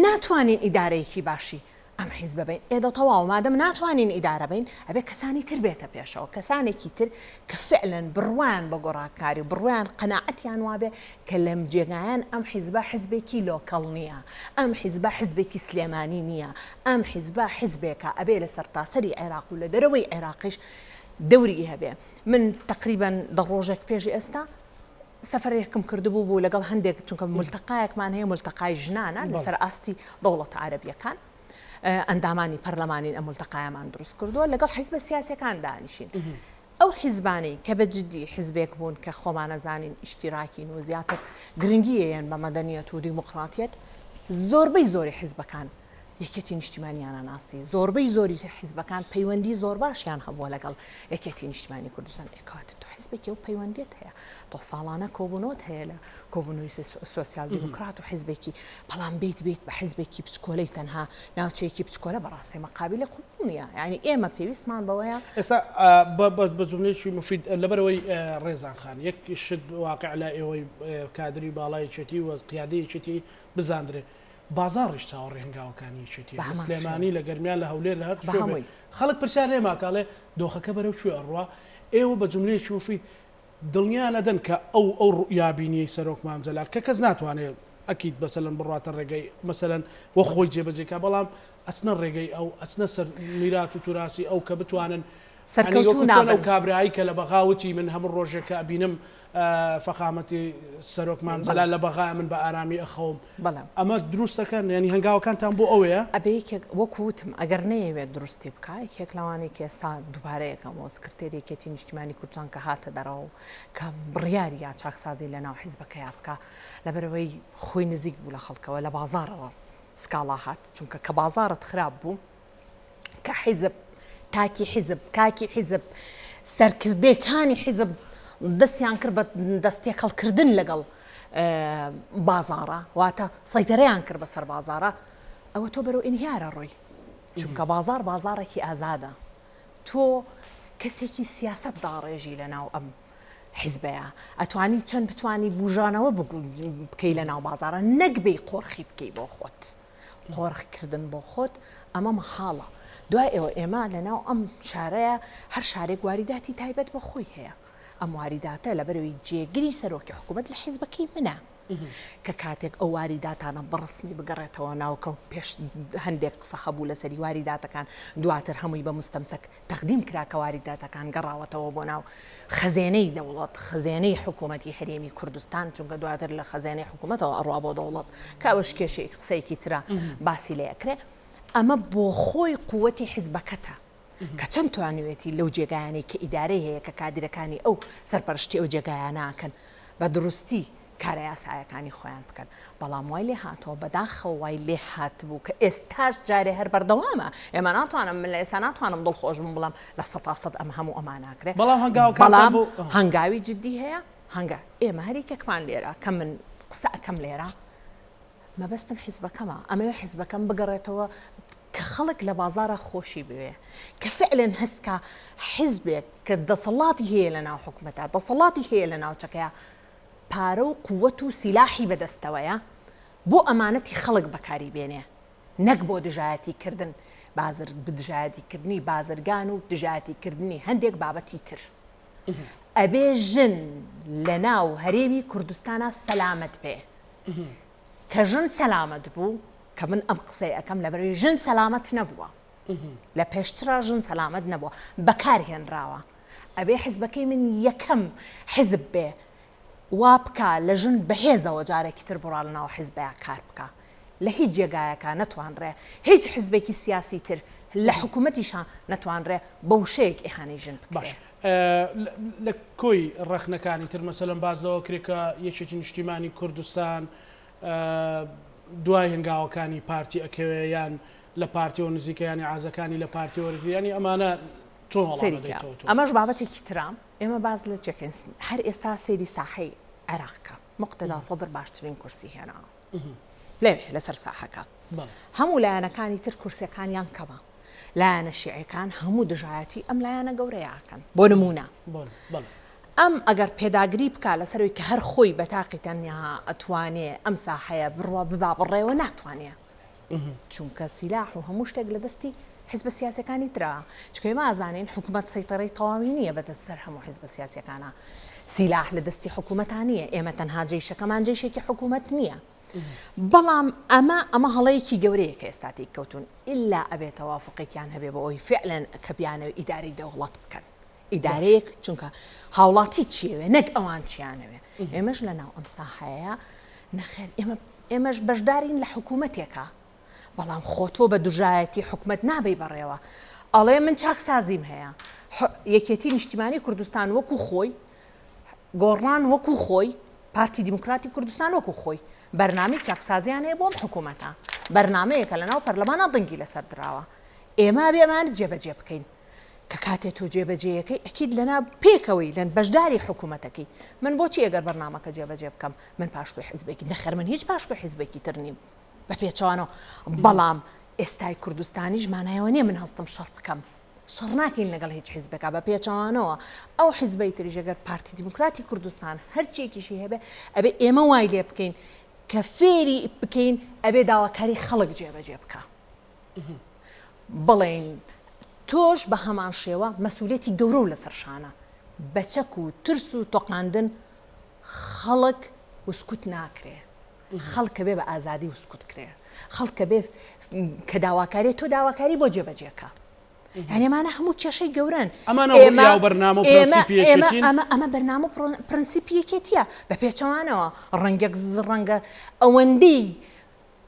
ناتوانین ئیدارەیەکی باشی ئەم حیزب بین ئێدە تەواو مادەم ناتوانین ئیدارە بین ئەبێ کەسانی تر بێتە پێشەوە کەسانێکی تر کە فعلەن بڕوان بە گۆڕاکاری و بڕوان قەناعەتیان وابێ کە لەم جێگایان ئەم حیزبە حیزبێکی لۆکەڵ نییە ئەم حیزبە حیزبێکی سلێمانی نییە ئەم حیزبە حیزبێکە ئەبێ لە سەرتاسەری عێراق و لە دەرەوەی عێراقیش دەوری هەبێ من تقریبا دە ڕۆژێک پێشی ئێستا سەفەرێکم کردبوو بوو لەگەڵ هەندێک چونکە ملتەقایەکمان هەیە ملتەقای ژنانە لەسەر ئاستی دەوڵەتە عەرەبیەکان ئەندامانی پەرلەمانین ئەم ملتەقایەمان دروست کردووە لەگەڵ حیزبە سیاسیەکان دانیشین ئەو حیزبانەی کە بەجددی حیزبێک بوون کە خۆمانەزانین ئیشتیراکین و زیاتر گرنگیەیەن بە مەدەنیەت و دیموکراتیەت زۆربەی زۆری حیزبەکان یەکێتی نیشتیمانیانە ناسی زۆربەی زۆری حیزبەکان پەیوەندی زۆر باشیان هەبووە لەگەڵ یەکێتی نیشتیمانی کوردستان ئێکەواتە تۆ حیزبێکی و پەیوەندیت هەیە تۆ ساڵانە کۆبوونەوەت هەیە لە کۆبوونەوەی سۆسیال دیموکرات و حیزبێکی بەڵام بیت بە حیزبێکی بچکۆلەی تەنها ناوچەیەکی بچکۆلە بەڕاستی مەقابلی قوبوو نییە یعنی ئێمە پێویستمان بەوەیە
ئێستا بە جملەیەکی مفید لەبەرەوەی ڕێزان خان یەک شت واقع لە ئێوەی کادری باڵایەتی و قیادەیەکی بزاندرێ بازاڕیش چاوەڕێ هەنگاوەکانی چێتی سلێمانی لە گەرمیان لە هەولێر لە هەر خەڵک پرسیار لێ ماکاڵێ دۆخەکە بەرەو کوێ ئەڕوا ئێوە بە جملەیەکی مفید دڵنیان ئەدەن کە ئەو ڕوئیابینیەی سەرۆک مامزەلات کە کەس ناتوانێت ئەکید بەسەلەن بڕاتە ڕێگەی مەسەلەن وە خۆی جێبەجێکە بەڵام ئەچنە ڕێگەی ئەو ئەچنە سەر میرات و توراسی ئەو کە بتوانن سەرکەوتو کابرایی کە لە بەغاوتی من هەموو ڕۆژێکە ئەبینم فەخامەتی سەرۆک مامزەلا لە بەغای من بە ئارامی ئەخەوم ئەمە دروستەکەن ینی هەنگاوەکانتان بۆ ئەوەیە
ئەبێ وەکوتم ئەگەر نەیەوێت دروستی بکە یەکێک لەوانەیە کە ئێستا دووبارەیەکەمەوە سکرتێریەکێتی نیشتیمانی کوردستان کە هاتە دەرەوە کە بڕیاری یا چاکسازی لە ناو حیزبەکەیە بکە لەبەرەوەی خۆی نزیک بوو لە خەڵکەوە لە بازارەوە سکاڵا هات چونکە کە بازارت خراپ بوو كحزب تاكي حزب كاكي حزب سەرکردەکانی حزب دەستیان کرد بە دەستێکەڵکردن لەگەڵ بازارە واتە سەیطرەیان کرد بەسەر بازارە ئەوە تۆ بەرەو ئینهیارە ڕۆی چونکە بازارێکی ئازادە تۆ کەسێکی سیاست داڕێژی لە ناو ئەم حیزبەیە ئەتوانی چەند بتوانی بژانەوە بکەی لە ناو بازارە نەکبەی قۆرخی بکەی بۆ خۆت قۆرخکردن بۆ خۆت ئەمە مەحاڵە دوای ئێوە ئێمە لە ناو ئەم شارەیە هەر شارێک واریداتی تایبەت بە خۆی هەیە ئەم واریداتە لە بەرەوەی جێگیری سەرۆکی حکوومەت لە حیزبەکەی منە کە کاتێک ئەو واریداتانە بەڕسمی بگەڕێتەوە ناوکە و پێش هەندێک قسە هەبوو لەسەری واریداتەکان دواتر هەمووی بە مستەمسەک تەقدیم کرا کە واریداتەکان گەڕاوەتەوە بۆ ناو خەزێنەی دەوڵەت خەزێنەی حکوومەتی هەرێمی کوردستان چونکە دواتر لە خەزێنەی حکوومەتەوە ئەڕوا بۆ دەوڵەت کاوەش کێشەی قسەیەکی ترە باسی لێکرێ ئەمە بۆ خۆی قووەتی حیزبەکەتە کە چەند توانوێتی لەو جێگایانەی کە ئیدارەی هەیە کە کادرەکانی ئەو سەرپەرشتی ئەو جێگایە ناکەن بە دروستی کارە یاسایەکانی خۆیان بکەن بەڵام وای لێ هاتەوە بەداخەوە وای لێ هاتبوو کە ئێستاش جارێ هەر بەردەوامە ئێمە ناتوانم من لە ئێستا ناتوانم دڵخۆش بم بڵم لە 100% ئەم هەموو ئەمان ناکرێت بەڵام هەنگاوی جددی هەیە هەنگا ئێمە هەریکێکمان لێرە کە من قسە ئەەکەم لێرە مەبەستم حیزبەکەمە ئەمەوێ حیزبەکەم بگەڕێتەوە کە خەڵک لە بازارە خۆشی بوێ کە فعلن هەستکە حیزبێک کە دەسەڵاتی هەیە لە ناو حکوومەتە دەسەڵاتی هەیە لە ناوچەکەیە پارە و قووەت و سیلاحی بەدەستەوەیە بۆ ئەمانەتی خەڵک بەکاری بێنێ نەک بۆ دژایەتیکردن بازر بدژایەتیکردنی بازرگان و دژایەتیکردنی هەندێک بابەتی تر ئەبێ ژن لە ناو هەرێمی کوردستانە سەلامەت پێ کە ژن سەلامەت بوو کە من ئەم قسەی ئەەکەم لەبەرەوەی ژن سەلامەت نەبووە لە پێشترا ژن سەلامەت نەبووە بەکارهێنراوە ئەبێ حیزبەکەی من یەکەم حیزب بێ وا بکە لە ژن بەهێزەوە جارێکی تر بڕا لە ناو حیزبەیە کار بکە لە هیچ جێگایەکە نەتوانڕێ هیچ حیزبێکی سیاسی تر لە حکوومەتیشان نەتوانڕێ بەو شەیەک ئیهانەی ژن بکرێ
لە کۆی ڕەخنەکانی تر مەسەلەن بازەوە کرێکە یەکێکی نیشتیمانی کوردستان دوای هەنگاوەکانی پارتی ئەکەوێ یان لە پارتیەوە نزیکەیانی عازەکانی لە پارتیوەرگیانی ئەمانە
ئەمەش بابەتێکی ترام ئێمە باز لە چێکن هەر ئێستا سەیری ساحەی عێراقکە مقتدا سەدر باشترین کورسی هێناوە لەوێ لەسەر ساحەکە هەموو لایەنەکانی تر کورسەکانیان کەمە لایەنە شیعەکان هەموو دژایەتی ئەم لایەنە گەورەیەکەن بۆ نمونە ئەم ئەگەر پێداگری بکە لەسەروی کە هەر خۆی بە تاقی تەنیا ئەتوانێ ئەم ساحەیە بڕوا ببا بڕێوە ناتوانێ چونکە سیلاح و هەموو شتێک لە دەستی حیزبە سیاسەکانی ترا چکە ئێمە ئازانین حکوومەت سەیطرەی تەواوی نییە بەدەستەر هەموو حیزبە سیاسەکانە سیلاح لە دەستی حکوومەتانیە ئێمە تەنها جێیشەکەمان جێیشێکی حکوومەت نییە بەڵام ئەمە هەڵەیەکی گەورەیە کە ئێستاتی کەوتون ئللا ئەبێت تەوافقێکیان هەبێ بە ئەوی فعلەن کە بیانەوە ئیدارەی دەوڵەت بکەن ئیدارەیەک چونکە هاوڵاتی چیەوێ نەک ئەوان چیانەوێ ئێمەش لە ناو ئەم ساحەیە نەخێر ئێمەش بەشدارین لە حکوومەتێکە بەڵام خۆتۆ بە دوژایەتی حکوومەت نابەی بەڕێوە ئەڵێ من چاکسازیم هەیە یەکێتی نیشتیمانی کوردستان وەکو خۆی گۆڕان وەکو خۆی پارتی دیموکراتی کوردستان وەکو خۆی بەرنامەی چاکسازیان هەیە بۆم حکوومەتە بەرنامەیەکە لە ناو پەرلەمانە دەنگی لەسەر دراوە ئێمە بێمان جێبەجێ بکەین کە کاتێک تۆ جێبەجێیەکەی ئەکید لەنا پێکەوەی لەن بەشداری حکوومەتەکەی من بۆچی ئەگەر بەرنامەکە جێبەجێ بکەم من پاشکۆی حیزبێکی نەخێر من هیچ پاشکۆی حیزبێکی تر نیم بە پێچوانەوە بەڵام ئێستای کوردستانیش مانایەوە نییە من هەستم شەڕ بکەم شەڕ ناکەین لەگەڵ هیچ حیزبێکە بە پێچوانەوە ئەو حیزبەی تریش ئەگەر پارتی دیموکراتی کوردستان هەرچیەکیشی هەبێ ئەبێ ئێمە وای لێ بکەین کە فێری بکەین ئەبێ داواکاری خەڵک جێبەجێ بکە بڵێن تۆش بە هەمان شێوە مەسئولێتی گەورە و لەسەرشانە بەچەک و ترس و تۆقاندن خەڵک وسکوت ناکرێ خەڵکە بێ بە ئازادی وسکوت کرێ خەڵکە بێ کە داواکاری تۆ داواکاری بۆ جێبەجێکە یانێمانە هەموو کێشەی گەورن ئەمە بەرنامە پرەنسیپیەکێتیە بە پێچەوانەوە ڕەنگە ئەوەندەی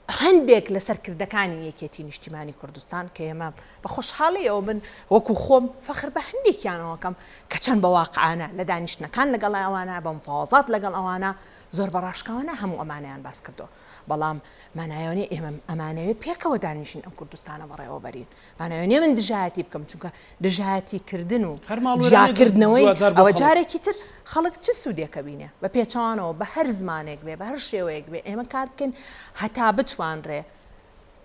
هەندێک لە سەرکردەکانی یەکێتی نیشتیمانی کوردستان کە ئێمە بە خۆشحاڵیەوە من وەکو خۆم فەخر بە هەندێکیانەوەکەم کە چەند بە واقعانە لە دانیشتنەکان لەگەڵ ئەوانە بە مفاوەزات لەگەڵ ئەوانە زۆر بەڕاشکاوانە هەموو ئەمانیان باس کردو بەڵام مانایۆنی ئێمە ئەمانەوێت پێکەوە دانیشین ئەم کوردستانە بەڕێوە بەرین مانایۆنێ من دژایەتی بکەم چونکە دژایەتیکردن و جاکردنەوەی ئەوە جارێکی تر خەڵک چ سوودێکە بینێ بە پێچوانەوە بە هەر زمانێک بێ بە هەر شێوەیەک بێ ئێمە کار بکەین هەتا بتوانرێ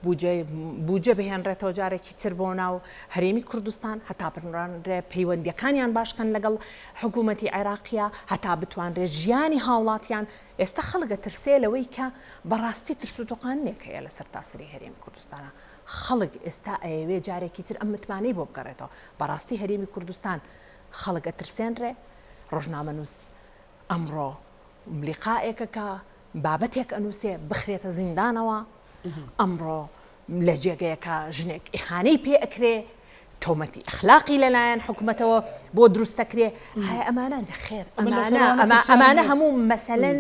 بوجە بهێنرێتەوە جارێکی تر بۆ ناو هەرێمی کوردستان هەتا بڕانرێ پەیوەندیەکانیان باشکەن لەگەڵ حکوومەتی عێراقیە هەتا بتوانرێت ژیانی هاوڵاتیان ئێستا خەڵگە ترسێ لەوەی کە بەڕاستی ترسوتۆقانێک هەیە لە سەرتاسەری هەرێمی کوردستانە خەڵک ئێستا ئەوێ جارێکی تر ئەم متمانەی بۆ بگەڕێتەوە بەڕاستی هەرێمی کوردستان خەڵگە ترسێنرێ ڕۆژنامەنووس ئەمڕۆ لیقائێکەکە بابەتێک ئەنووسێ بخرێتە زیندانەوە ئەمڕۆ لە جێگەیەکە ژنێک ئیهانەی پێ ئەکرێ تۆمەتی ئەخلاقی لەلایەن حکوومەتەوە بۆ دروستەکرێ هەیە ئەمانە نەخێر ئەمانە هەموو مەسەلەن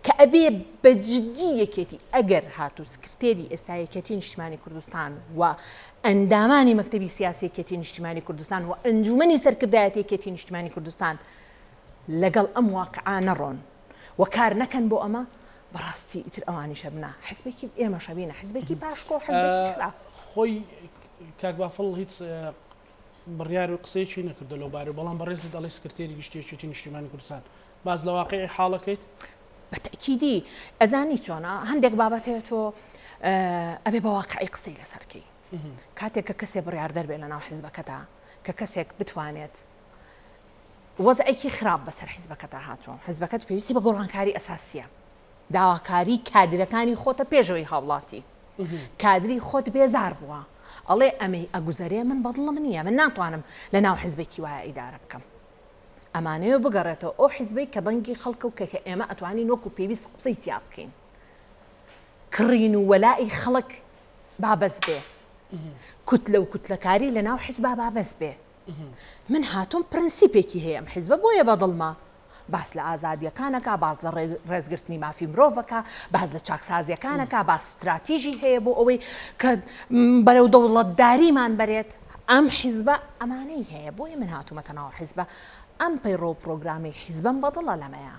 کە ئەبێ بەجددی یەکێتی ئەگەر هاتوو سکرتێری ئێستایەکەتی نیشتیمانی کوردستان و ئەندامانی مەکتەبی سیاسیەکەتی نیشتیمانی کوردستان و ئەنجومەنی سەرکردایەتیەکەتی نیشتیمانی کوردستان لەگەڵ ئەم واقعانە ڕۆن و کار نەکەن بۆ ئەمە بەڕاستی ئیتر ئەوانیشە بنا حزبێکی ئێمە شەبینە حزبێکی باشکۆ حزبێکی خراپ
خۆی کاک بافڵ هیچ بڕیار و قسەیەکی نەکردە لەو بارەوە بەڵام بەڕێزت دەڵێ سکرتێری گشتیەکەتی نیشتیمانی کوردستان باز لە واقعی حاڵەکەیت
بەتەکیدی ئەزانی چۆنە هەندێک بابەت هەیە تۆ ئەبێ بە واقعی قسەی لەسەرکەی کاتێک کە کەسێک بڕیار دەربێ لە ناو حیزبەکەتە کە کەسێک بتوانێت وەزعێکی خراپ بەسەر حیزبەکەتە هاتووە حیزبەکەت پێویستی بە گۆڕانکاری ئەساسیە داواکاری کادرەکانی خۆتە پێشەوەی هاوڵاتی کادری خۆت بێزار بووە ئەڵێ ئەمەی ئەگوزەرێ من بەدڵم نییە من ناتوانم لە ناو حیزبێکی وایە ئیدارە بکەم ئەمانەیە بگەڕێتەوە ئەو حیزبەی کە دەنگی خەڵکە و کە ئێمە ئەتوانین وەکو پێویست قسەی تیا بکەین کڕین و وەلای خەڵک بابەز بێ کوتلە و کوتلەکاری لە ناو حیزبا بابەز بێ من هاتووم پرەنسیپێکی هەیە ئەم حیزبە بۆیە بەدڵمە باس لە ئازادیەکانەکە باز لە ڕێزگرتنی مافی مرۆڤەکە باز لە چاکسازیەکانەکە باس استراتیژی هەیە بۆ ئەوەی کە بەرەو دەوڵەتداریمان بەرێت ئەم حیزبە ئەمانەی هەیە بۆیە من هاتوومەتە ناو حیزبە ئەم پەیڕۆ پرۆگرامی حیزبەم بەدڵە لەمەیە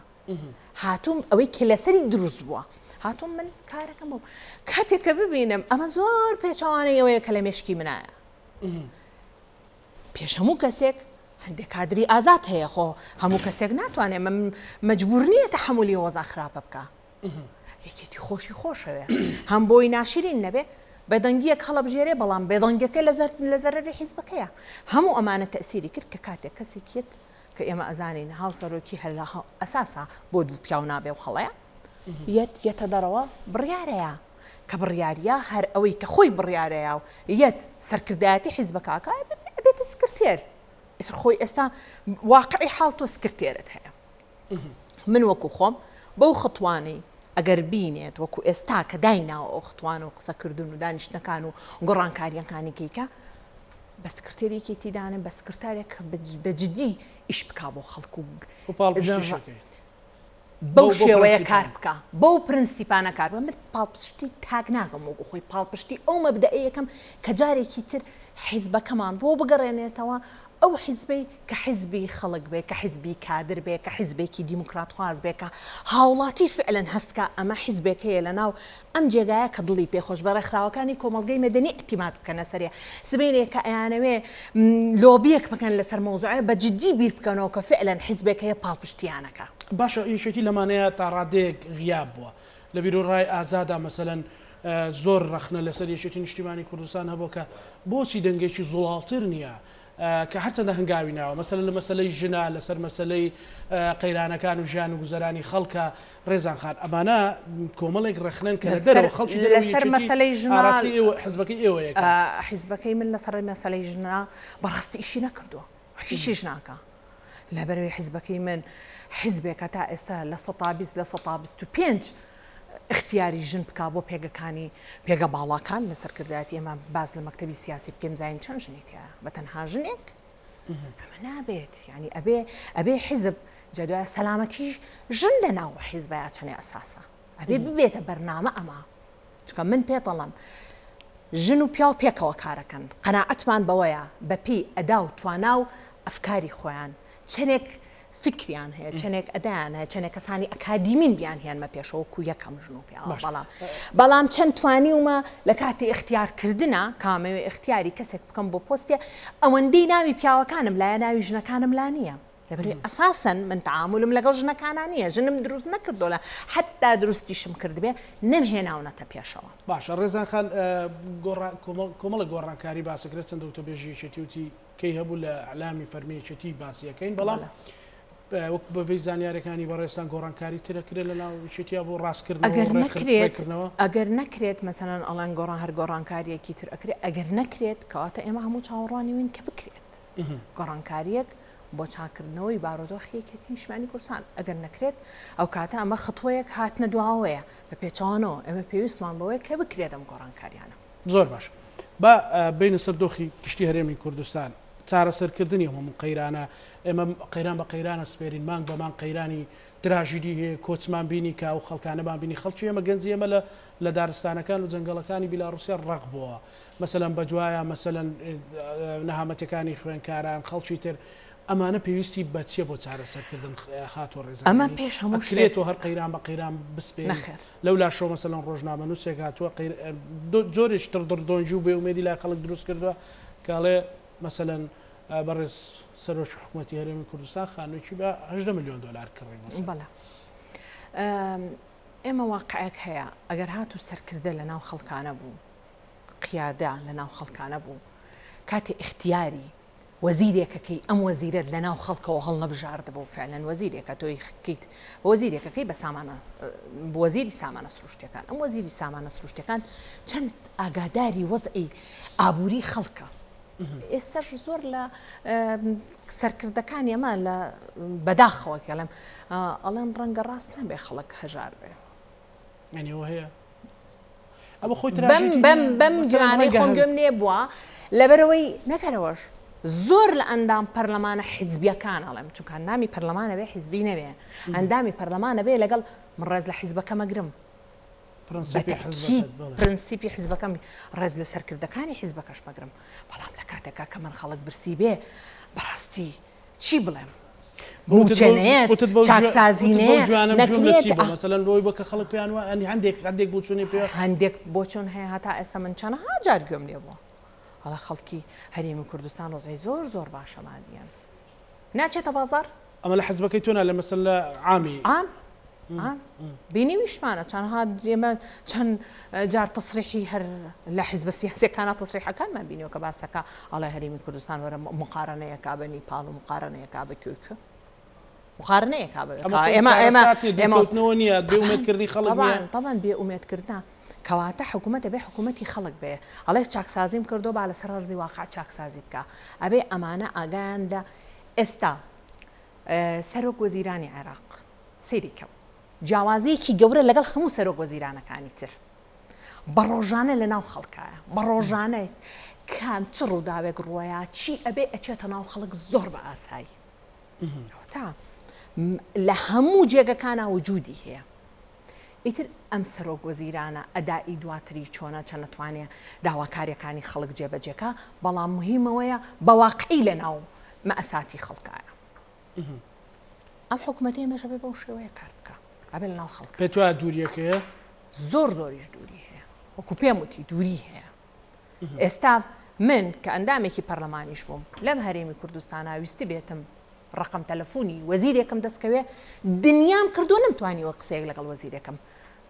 هاتووم ئەوەی کە لەسەری دروست بووە هاتووم من کارەکەم بوو کاتێک کە ببینم ئەمە زۆر پێچەوانەیەوەیە کە لە مێشکی منایە پێش هەموو کەسێک هەندێک کادری ئازاد هەیە خۆ هەموو کەسێک ناتوانێت مەجبور نییە تەحمولی وەزا خراپە بکە یەکێتی خۆشی خۆشەوێ هەم بۆی ناشرین نەبێ بەدەنگیەک هەڵەبژێرێ بەڵام بێدەنگەکە لە زەرەری حیزبەکەیە هەموو ئەمانە تەسیری کرد کە کاتێک کەسێکیت کە ئێمە ئەزانین هاوسەرۆکی هەر لە ئەساسا بۆ دڵپیاو نابێ و هەڵەیە یەتە دەرەوە بڕیارەیە کە بڕیاریە هەر ئەوەی کە خۆی بڕیارەیە و یەت سەرکردایەتی حیزبەکەکە بێتە سکرتێر خۆی ئێستا واقعی حاڵ تۆ سکرتێرت هەیە من وەکو خۆم بەو خەتوانەی ئەگەر بینێت وەکو ئێستا کە دایناوە ئەو خەتوانە و قسەکردن و دانیشتەکان و گۆڕانکاریەکانی کەیکە بە سکرتێرێکی تیدانم بە سکرتارێک بەجددی ئیش بک بۆ خەڵکو بەو شێوەیە کار بکە بەو پرنسیپانە کار من پاڵپشتی تاک ناکەم وەکو خۆی پاڵپشتی ئەو مەبدەئەیەکەم کە جارێکی تر حیزبەکەمان بۆ بگەڕێنێتەوە ئەو حیزبەی کە حیزبی خەڵک بێ کە حیزبی کادر بێ کە حیزبێکی دیموکرات خواز بێ کە هاوڵاتی فعلەن هەستکە ئەمە حیزبێک هەیە لە ناو ئەم جێگایە کە دڵی پێخۆش بە ڕێکخراوەکانی کۆمەڵگەی مەدەنی ئەتیماد بکەنە سەریە سبەینێک کە ئەیانەوێ لۆبیەک بکەن لەسەر مەوزوعە بە جددی بیر بکەنەوە کە فعلەن حیزبێک هەیە پاڵپشتیانەکە
باشە یەکێتی لەمانەیە تا ڕادەیەک غیاب بووە لە بیرۆڕای ئازادا مەسەلەن زۆر ڕەخنە لەسەر یەکێتی نیشتیمانی کوردستان هەبوو کە بۆچی دەنگێکی زوڵاڵتر نییە کە هەرچەندە هەنگاوی ناوە مەسەلەن لە مەسەلەی ژنا لەسەر مەسەلەی قەیرانەکان و ژیان و گوزەرانی خەڵکە ڕێزان خان ئەمانە کۆمەڵێک ڕەخنەن کە لەسەر خەڵکی
لەسەر مەسەلەی ژنا
حیزبەکەی ئێوەیە
حیزبەکەی من لەسەر مەسەلەی ژنا بەڕاستی ئیشی نەکردووە هیچیش ناکە لەبەرەوەی حیزبەکەی من حیزبێکە تا ئێستا لە 125 اختیاری ژن بک بۆ پێگەکانی پێگە باڵاکان لە سەرکردایەتی ئێمە باز لە مەکتەبی سیاسی بکەم زین چەند ژنێتە بە تەنها ژنێک ئەمە نابێت ینی ئەبێ حیزب جدوای سەلامەتی ژن لە ناو حیزبە چەنێ ئەساسە ئەبێ ببێتە بەرنامە ئەمە چکە من پێتەڵم ژن و پیا و پێکەوە کارەکەن قەناعەتمان بەوەیە بەپی ئەدا و توانا و ئەفکاری خۆیان چەندێک فکریان هەیە چەندێک ئەدایان هەیە چەندێک کەسانی ئەکادیمین بیان هێنمە پێشەوە کو یەکەم ژنوپیا بەڵام چەند توانی ومە لە کاتی اختیارکردنە کامەوێ اختیاری کەسێک بکەم بۆ پۆستێ ئەوەندەی ناوی پیاوەکانم لایە ناوی ژنەکانم لا نییە لەبەرێ ئەساسن من تعاملم لەگەڵ ژنەکانە نییە ژنم دروست نەکردو لە حتا دروستیشم کردبێ نەمهێناونەتە پێشەوە
باشە ڕێزان خان کۆمەڵە گۆڕانکاری باسەکرێت چەند دەوتە بێژیەتی وتی کەی هەبوو لە ئەعلامی فەرمیەتی باسیەکەین بەڵام وەک بەبێ زانیارەکانی بەڕێستان گۆڕانکاری ترەکرێت لە ناوچێتیا بۆ ڕاستکردن
ئەگەر نەکرێت مەسەڵەن ئەڵەن گۆڕان هەر گۆڕانکاریەکی تر ئەکرێت ئەگەر نەکرێت کەواتە ئێمە هەموو چاوەڕوانی وین کە بکرێت گۆڕانکاریەک بۆ چاکردنەوەی بارودۆخیەکێتی نیشتمانی کوردستان ئەگەر نەکرێت ئەو کاتە ئەمە خطوەیەک هاتنە دواوەیە بە پێچوانەوە ئێمە پێویستمان بەوەیە کە بکرێت ئەم گۆڕانکاریانە
زۆر باش بە بینە سەردۆخی گشتی هەرێمی کوردستان چارەسەرکردنی هەموو قەیرانە ئێمە قەیران بە قەیرانە سپێرین مانگ بەمان قەیرانی تراژیدی هەیە کۆچمان بینی کە ئەو خەڵکانەمان بینی خەڵکی ئێمە گەنجی ئێمە لە دارستانەکان و جەنگەڵەکانی بیلاڕوسیا ڕق بووە مەسەلەن بەدوایە مەسەلەن نەهامەتەکانی خوێنکاران خەڵکی تر ئەمانە پێویستی بەچیە بۆ چارەسەرکردن خاتۆ ڕێزانانی
ئەمە پێش هەموو
شتێتەوە هەر قەیران بە قەیران بسپێن لەولا شۆ مەسەلەن ڕۆژنامە نووسێک هاتووە زۆرێک تر دڕدۆنجی و بێومێدی لای خەڵک دروست کردووە کاڵێ مەسەلەن بەڕێز سەرۆکی حکوومەتی هەرێمی کوردستان خانوویی بە 18 ملیۆن دلار کڕی
بەڵێ ئێمە واقعەک هەیە ئەگەر هاتو سەرکردە لە ناو خەڵکانە بوو قیادا لە ناو خەڵکانە بوو کاتی اختیاری وەزیرێکەکەی ئەم وەزیرت لە ناو خەڵکەوە هەڵ نەبژاردبوو فعلەن وەزیرێکە تۆی کەیت وەزیرێکەکەی بە سامانە وەزیری سامانە سروشتەکان ئەم وەزیری سامانە سروشتەکان چەند ئاگاداری وەزعی ئابووری خەڵکە ئێستاش زۆر لە سەرکردەکانی ئەمە لە بەداخەوە کەڵم ئەڵێن ڕەنگە ڕاست نەبێ خەڵک هەژار بێ
ئەنیەوە هەیە ئەمە خۆی
بەم گرانەی خۆم گوێم لێ بووە لەبەرەوەی نەکەرەوەش زۆر لە ئەندام پەرلەمانە حیزبیەکان ئەڵێم چونکە ئەندامی پەرلەمانە بێ حیزبی نەبێ ئەندامی پەرلەمانە بێ لەگەڵ من ڕێز لە حیزبەکە مەگرم پرەنسیپی حیزبەکەم ڕێز لە سەرکردەکانی حیزبەکەش مەگرم بەڵام لە کاتێکا کە من خەڵک برسی بێ بەڕاستی چی بڵێم موچێنەیەت چاکسازینەیە
مەسەلەن بۆی بکە خەڵک پێیان وایە هەندێک بۆچوونی پێ
هەندێک بۆچۆن هەیە هەتا ئێستا من چەندەها جار گوێم لێ بووە هەڵا خەڵکی هەرێمی کوردستان ڕۆزای زۆر باشەمادیان ناچێتە بازار
ئەمە لە حەزبەکەی تۆنا لە مەسەلە عامی
بینی ویشمانە چەندها ئێمە چەند جار تەسریحی هەر لە حیزبە سیاسیەکانە تەسریحەکانمان بینیەوە کە باسەکە ئەڵێ هەرێمی کوردستان وەرە مقارنەیەکا بە نیپاڵ و مقارنەیەکا بە کوێکە مقارنەیەکا
ئێمەوە نییە بێومێدکردنی خەڵک
طبعاً بێئومێدکردنا کەواتە حکوومەتە بێ حکوومەتی خەڵک بێ ئەڵێ چاکسازیم کردو با لەسەر ڕزی واقع چاکسازی بکە ئەبێ ئەمانە ئاگایاندا ئێستا سەرۆک وەزیرانی عێراق سەیری کەم جیاوازیەکی گەورە لەگەڵ هەموو سەرۆک وەزیرانەکانی تر بە ڕۆژانە لە ناو خەڵکایە بە ڕۆژانە کام چ ڕووداوێک ڕوایە چی ئەبێ ئەچێتە ناو خەڵک زۆر بە ئاسایی تا لە هەموو جێگەکانە وجودی هەیە ئیتر ئەم سەرۆک وەزیرانە ئەدای دواتری چۆنە چەند نەتوانێ داواکاریەکانی خەڵک جێبەجێکە بەڵام مهمەوەیە بە واقعی لە ناو مەئەساتی خەڵکایە ئەم حکوومەتی ئێمەش ئەبێ بەو شێوەیە کار بکە ئەبێ لە ناو خەڵک
پێت وایە دووریەکەیە
زۆریش دووری هەیە وەکو پێم وتی دووری هەیە ئێستا من کە ئەندامێکی پەرلەمانیش بووم لەم هەرێمی کوردستانە ویستی بێتم ڕقم تەلەفۆنی وەزیرێکم دەستکەوێ دنیام کردو نەمتوانیوە قسەیەک لەگەڵ وەزیرێکم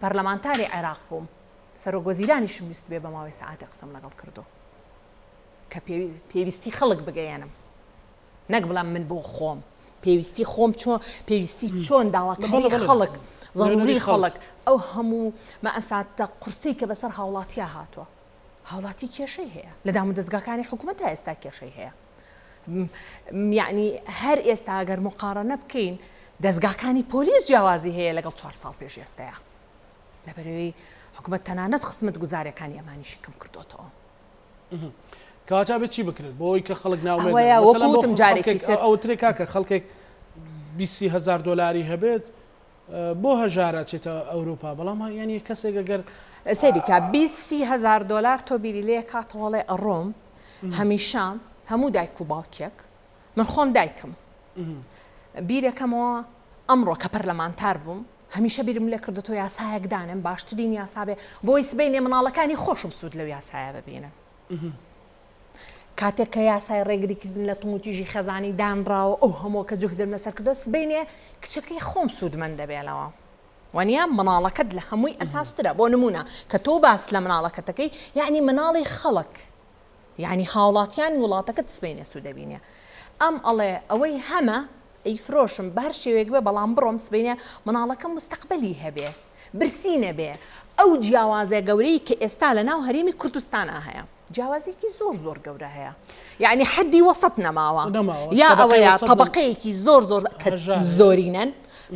پەرلەمانتاری عێراق بووم سەرۆک وەزیرانیشم ویست بێ بە ماوەی سەعاتێک قسەم لەگەڵ کردو کە پێویستی خەڵک بگەیەنم نەک بڵام من بۆ خۆم پێویستی خۆم پێویستی چۆن داواکاری خەڵک ضروری خەڵک ئەو هەموو مەئەساتە قورسی کە بەسەر هاوڵاتیە هاتووە هاوڵاتی کێشەی هەیە لە دام و دەستگاکانی حکوومەتە ئێستا کێشەی هەیە یعنی هەر ئێستا ئەگەر مقارنە بکەین دەستگاکانی پۆلیس جیاوازی هەیە لەگەڵ 4 ساڵ پێش ئێستەیە لەبەرەوەی حکوومەت تەنانەت خزمەت گوزارەکانی ئەمانیشی کەم کردوتەوە
کەواتە بێت چی بکرێت بۆی کە خەڵک
ناوەوەکوتم جارێکی
ئەو ترێکا کە خەڵکێک 20,000 دلاری هەبێت بۆ هەژارە چێتە ئەوروپا بەڵام یعنی کەسێک ئەگەر
سەریکە 20,000 دلار تۆ بیری لێ کاتەوەڵێ ئەڕۆم هەمیشە هەموو دایک و باوکێک من خۆم دایکم بیرەکەمەوە ئەمڕۆ کە پەرلەمانتار بووم هەمیشە بیرم لێ کردەوە یاسایەکدانم باشترین یاسا بێ بۆی سبەینێ مناڵەکانی خۆشم سوود لەو یاسایە ببینن. کاتێک کە یاسای ڕێگریکردن لە توموتیژی خەزانی دانراوە ئەو هەموو کە جوهدم لەسەر کردو سبەینێ کچەکەی خۆم سوودمەند دەبێتەوە. وانیا مناڵەکەت لە هەمووی ئەساسترە بۆ نمونە کە تۆ باس لە مناڵەکەتەکەی یعنی مناڵی خەڵک یعنی هاوڵاتیان وڵاتەکەت سبەینێ سوودەبینێ. ئەم ئەڵێ ئەوەی هەمە ئەی فرۆشم بە هەر شێوەیەک بێ بەڵام بڕۆم سبەینێ مناڵەکە مستەقبەلی هەبێ برسینە بێ. ئەو جیاوازە گەورەی کە ئێستا لە ناو هەرێمی کوردستانە هەیە جیاوازێکی زۆر گەورە هەیە یعنی حدی وەسەط نەماوە یا ئەوەیە طبقەیەکی زۆر زۆرینەن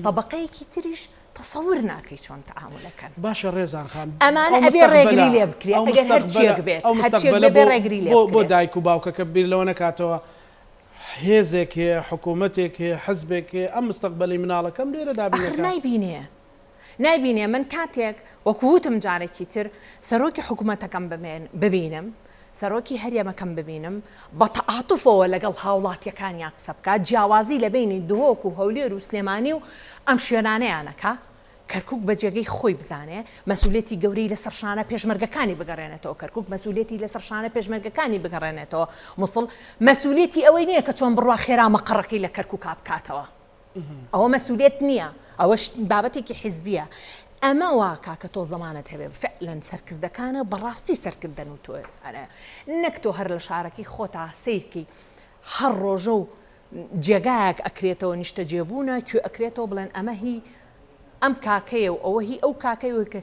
طبقەیەکی تریش تەسەور ناکەی چۆن تەعاملەکەن.
باشە ڕێزان خان
ئەمانە ئەبێ ڕێگری لێ بکرێت ئەگەر هەرچیەک بێت هەرچیەک بێ ڕێگری لێ
بۆ دایک و باوکەکە بیر لەوە نەکاتەوە هێزێک هەیە حکوومەتێک هەیە حەزبێک هەیە ئەم مستەقبەلی مناڵەکەم لێرەدا
نایبینێ من کاتێک وەکووتم جارێکی تر سەرۆکی حکوومەتەکەم ببینم سەرۆکی هەرێمەکەم ببینم بە تەعاتوفەوە لەگەڵ هاوڵاتیەکانیان قسە بکات جیاوازی لە بینی دهۆک و هەولێر و سلێمانی و ئەم شوێنانەیانەکە کەرکووک بە جێگەی خۆی بزانێ مەسئولێتی گەورەی لەسەر شانە پێشمەرگەکانی بگەڕێنێتەوە کەرکووک مەسئولێتی لەسەر شانە پێشمەرگەکانی بگەڕێنێتەوە مووسڵ مەسئولێتی ئەوەی نییە کە چۆن بڕوا خێرا مەقڕەکەی لە کەرکووک بکاتەوە ئەوە مەسئولێت نییە ئەوەش بابەتێکی حیزبیە. ئەمە واکە کە تۆ زەمانت هەبێ فعلەن سەرکردەکانە بەڕاستی سەرکردن و تۆ نەک تۆ هەر لە شارەکەی خۆتا سیرکی هەر ڕۆژە و جێگایەک ئەکرێتەوە نیشتە جێبوونە کوێ ئەکرێتەوە بڵێن ئەمە هی ئەم کاکەیە و ئەوە هی ئەو کاکەی کە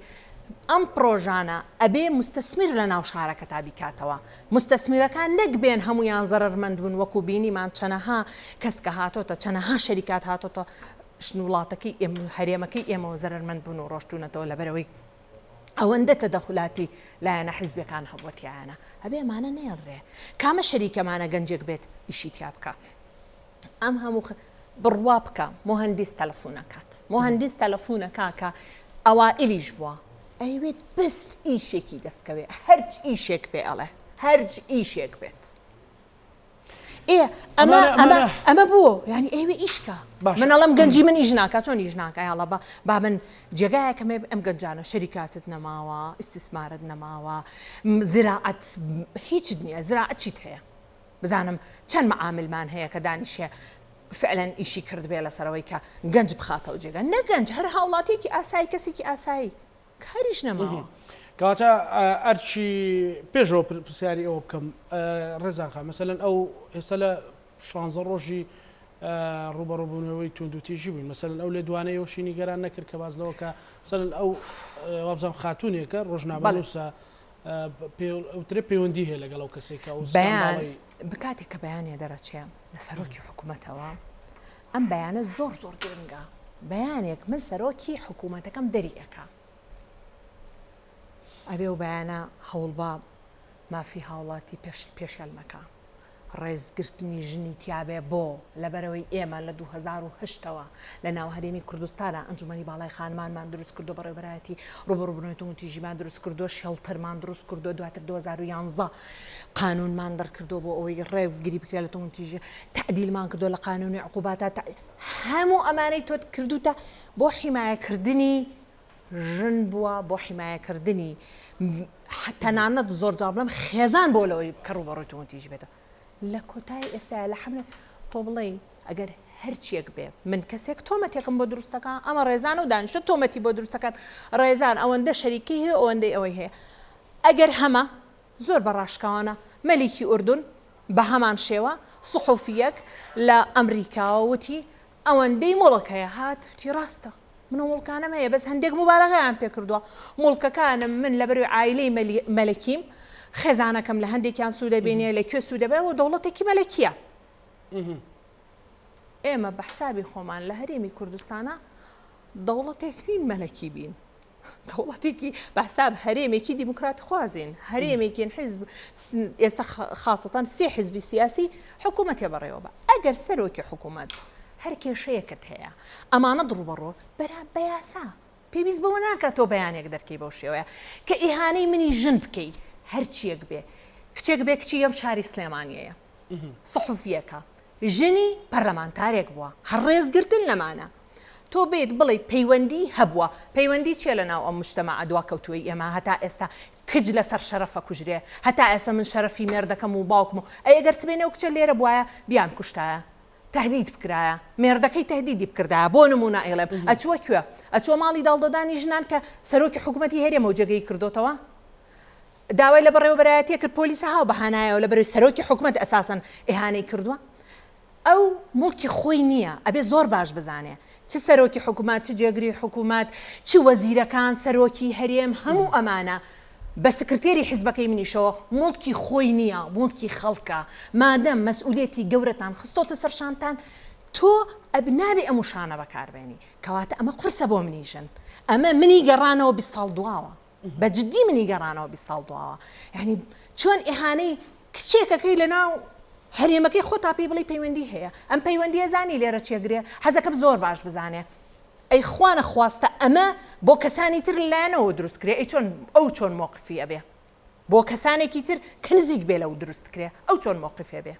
ئەم پرۆژانە ئەبێ مستەسمیر لە ناو شارەکە تا بیکاتەوە مستەسمیرەکان نەکبێن هەمویان زەرمەند بوون وەکو بینیمان چەنەها کەس کە هاتۆتە چەنەها شەریکات هاتۆتە وڵاتەکەی هەرێمەکەی ئێمەوە زەرمەند بوون و ڕۆشتونەتەوە لەبەرەوەی ئەوەندە تەدەخولاتی لایەنە حیزبەکان هەبووەتیانە ئەبێ ئەمانە نێڕێ کامە شەریکەمانە گەنجێک بێت ئیشی تیا بکە ئەم هەموو بڕوا بکە مهندس تەلەفۆنەکات مهندس تەلەفۆنەکە کە ئەوائلیش بووە ئەیوێت بس ئیشێکی دەستکەوێ هەرچ ئیشێک بێ ئەڵێ هەرچ ئیشێک بێت ئەمە بووە ینی ئێوێ ئیشکە منەڵم گەنجی من ئیش ناکە چۆن ئیش ناکە یاڵە با من جێگایەکەمێ ئەم گەنجانە شەریکاتت نەماوە ئیسtisمارت نەماوە زراعەت هیچ نییە زراعەت چیت هەیە بزانم چەند مەعاملمان هەیە کە دانیشێ فعلەن ئیشی کرد بێ لەسەرەوەی کە گەنج بخاتەوە جێگە نەگەنج هەر هاوڵاتێکی ئاسایی کەسێکی ئاسایی کاریش نەماوە
کەواتە ئەرچی پێشەوە پرسیاری ئەوە بکەم ڕێزانخە مەسەلەن ئەو ئێستا لە 16 ڕۆژی ڕوبەڕووبوونەوەی توندوتیژی بووین مەسەلەن ئەو لێ دوانەیەوەشی نیگەران نەکرد کە باز لەوە کە مەسەلەن ئەو وابزانام خاتونێکە ڕۆژنامەنووسە ئەوترێ پەیوەندی هەیە لەگەڵ ئەو کەسێکە
بەیان بکاتێک کە بەیانێ دەرەچێ لە سەرۆکی حکوومەتەوە ئەم بەیانە زۆر گرنگە بەیانێک من سەرۆکی حکوومەتەکەم دەریەکە ئەبێ و بەیانە هەوڵبا مافی هاوڵاتی پێشەلمەکە ڕێزگرتنی ژنی تیاابێ بۆ لەبەرەوەی ئێمە لە 2010ەوە لە ناو هەرێمی کوردستانە ئەنجومەنی باڵای خانمانمان دروست کردو بەڕێبەرایەتی ڕوبەڕووبوونەوەی تیژیمان دروست کردو شێڵتەرمان دروست کردو دواتر 2011 قانونمان دەرکردو بۆ ئەوەی ڕێگری بکرێت لە تۆمتیژی تعدیلمان کردو لە قانونی عقوباتە هەموو ئەمانەی تۆ کردوتە بۆ حیمایەکردنی ژن بووە بۆ حیمایەکردنی تەنانەت زۆر جا بڵێم خێزان بۆ لەوەی کە ڕوبەڕووی تۆمتیژی بێتە لە کۆتای ئێستا لە حملە تۆ بڵێ ئەگەر هەرچیەک بێ من کەسێک تۆمەتێکم بۆ دروستەکە ئەمە ڕێزان و دانیشتە تۆمەتی بۆ دروستەکان ڕێزان ئەوەندە شەریکی هەیە ئەوەندەی ئەوەی هەیە ئەگەر هەمە زۆر بەڕاشکاوانە مەلیکی ئوردون بە هەمان شێوە سحوفیەک لە ئەمریکاوە وتی ئەوەندەی مۆڵەکەیە هات وتی ڕاستە منە مڵکانم هەیە بەس هەندێک مبالەغەیان پێ کردووە مڵکەکانم من لەبەروی عایلەی مەلەکیم خێزانەکەم لە هەندێکیان سوودەبێنێ لە کوێ سوودەبێت و دەوڵەتێکی مەلەکیە ئێمە بە حسابی خۆمان لە هەرێمی کوردستانە دەوڵەتێکین مەلەکی بین دەوڵەتێکی بە حساب هەرێمێکی دیموکرات خوازین هەرێمێکین حیزب ئێستا خاصەتەن سێ حیزبی سیاسی حکوومەتێ بەڕێوە بە ئەگەر سەرۆکی حکوومەت هەر کێشەیەکت هەیە ئەمانە دڕوبەڕۆ بەرا بە یاسا پێویست بەوە ناکات تۆ بەیانێک دەرکەی بەو شێوەیە کە ئیهانەی منی ژن بکەی هەرچیەک بێ کچێک بێ کچی ئەم شاری سلێمانیەیە سەحوفیەکە ژنی پەرلەمانتارێک بووە هەڕێزگرتن لەمانە تۆ بێت بڵێ پەیوەندی هەبووە پەیوەندی چێ لە ناو ئەم مجتەمەع دوا کەوتووی ئێمە هەتا ئێستا کج لەسەر شەرەفە کوژرێ هەتا ئێستا من شەرەفی مێردەکەم و باوکم و ئەگەر سبێنێ و کچە لێرە بواە بیان کوشتایە تهدید بکرایە مێردەکەی تهدیدی بکردایە بۆ نمونە ئێڵێم ئەچووە کوێ ئەچووە ماڵی داڵدەدانی ژنان کە سەرۆکی حکوومەتی هەرێمە و جێگەی کردوتەوە داوای لە بەڕێوەبەرایەتیە کرد پۆلیسە هاو بەهانایەوە لە بەرەوەی سەرۆکی حکوومەت ئەساسەن ئیهانەی کردووە ئەو مڵکی خۆی نییە ئەبێ زۆر باش بزانێ چ سەرۆکی حکوومەت چ جێگری حکوومەت چ وەزیرەکان سەرۆکی هەرێم هەموو ئەمانە بە سکرتێری حیزبەکەی منیشەوە مڵکی خۆی نییە مڵکی خەڵکە مادەم مەسئولێتی گەورەتان خستۆتە سەرشانتان تۆ ئەبنابێ ئەم شانە بەکاربێنی کەواتە ئەمە قورسە بۆ منیژن ئەمە منی گەڕانەوە 20 ساڵ دواوە بەجددی منی گەڕانەوە 20 ساڵ دواوە یعنی چۆن ئیهانەی کچێکەکەی لەناو هەرێمەکەی خۆ تا پێی بڵی پەیوەندی هەیە ئەم پەیوەندیە زانی لێرە چێگرێ حەزەکەم زۆر باش بزانێ ئەی خوانە خواستە ئەمە بۆ کەسانی تر لایەنەوە دروستکرێ ئەی چۆن ئەو چۆن مووقفی ئەبێ بۆ کەسانێکی تر کە نزیک بێ لەو دروستکرێ ئەو چۆن مووقفێ بێ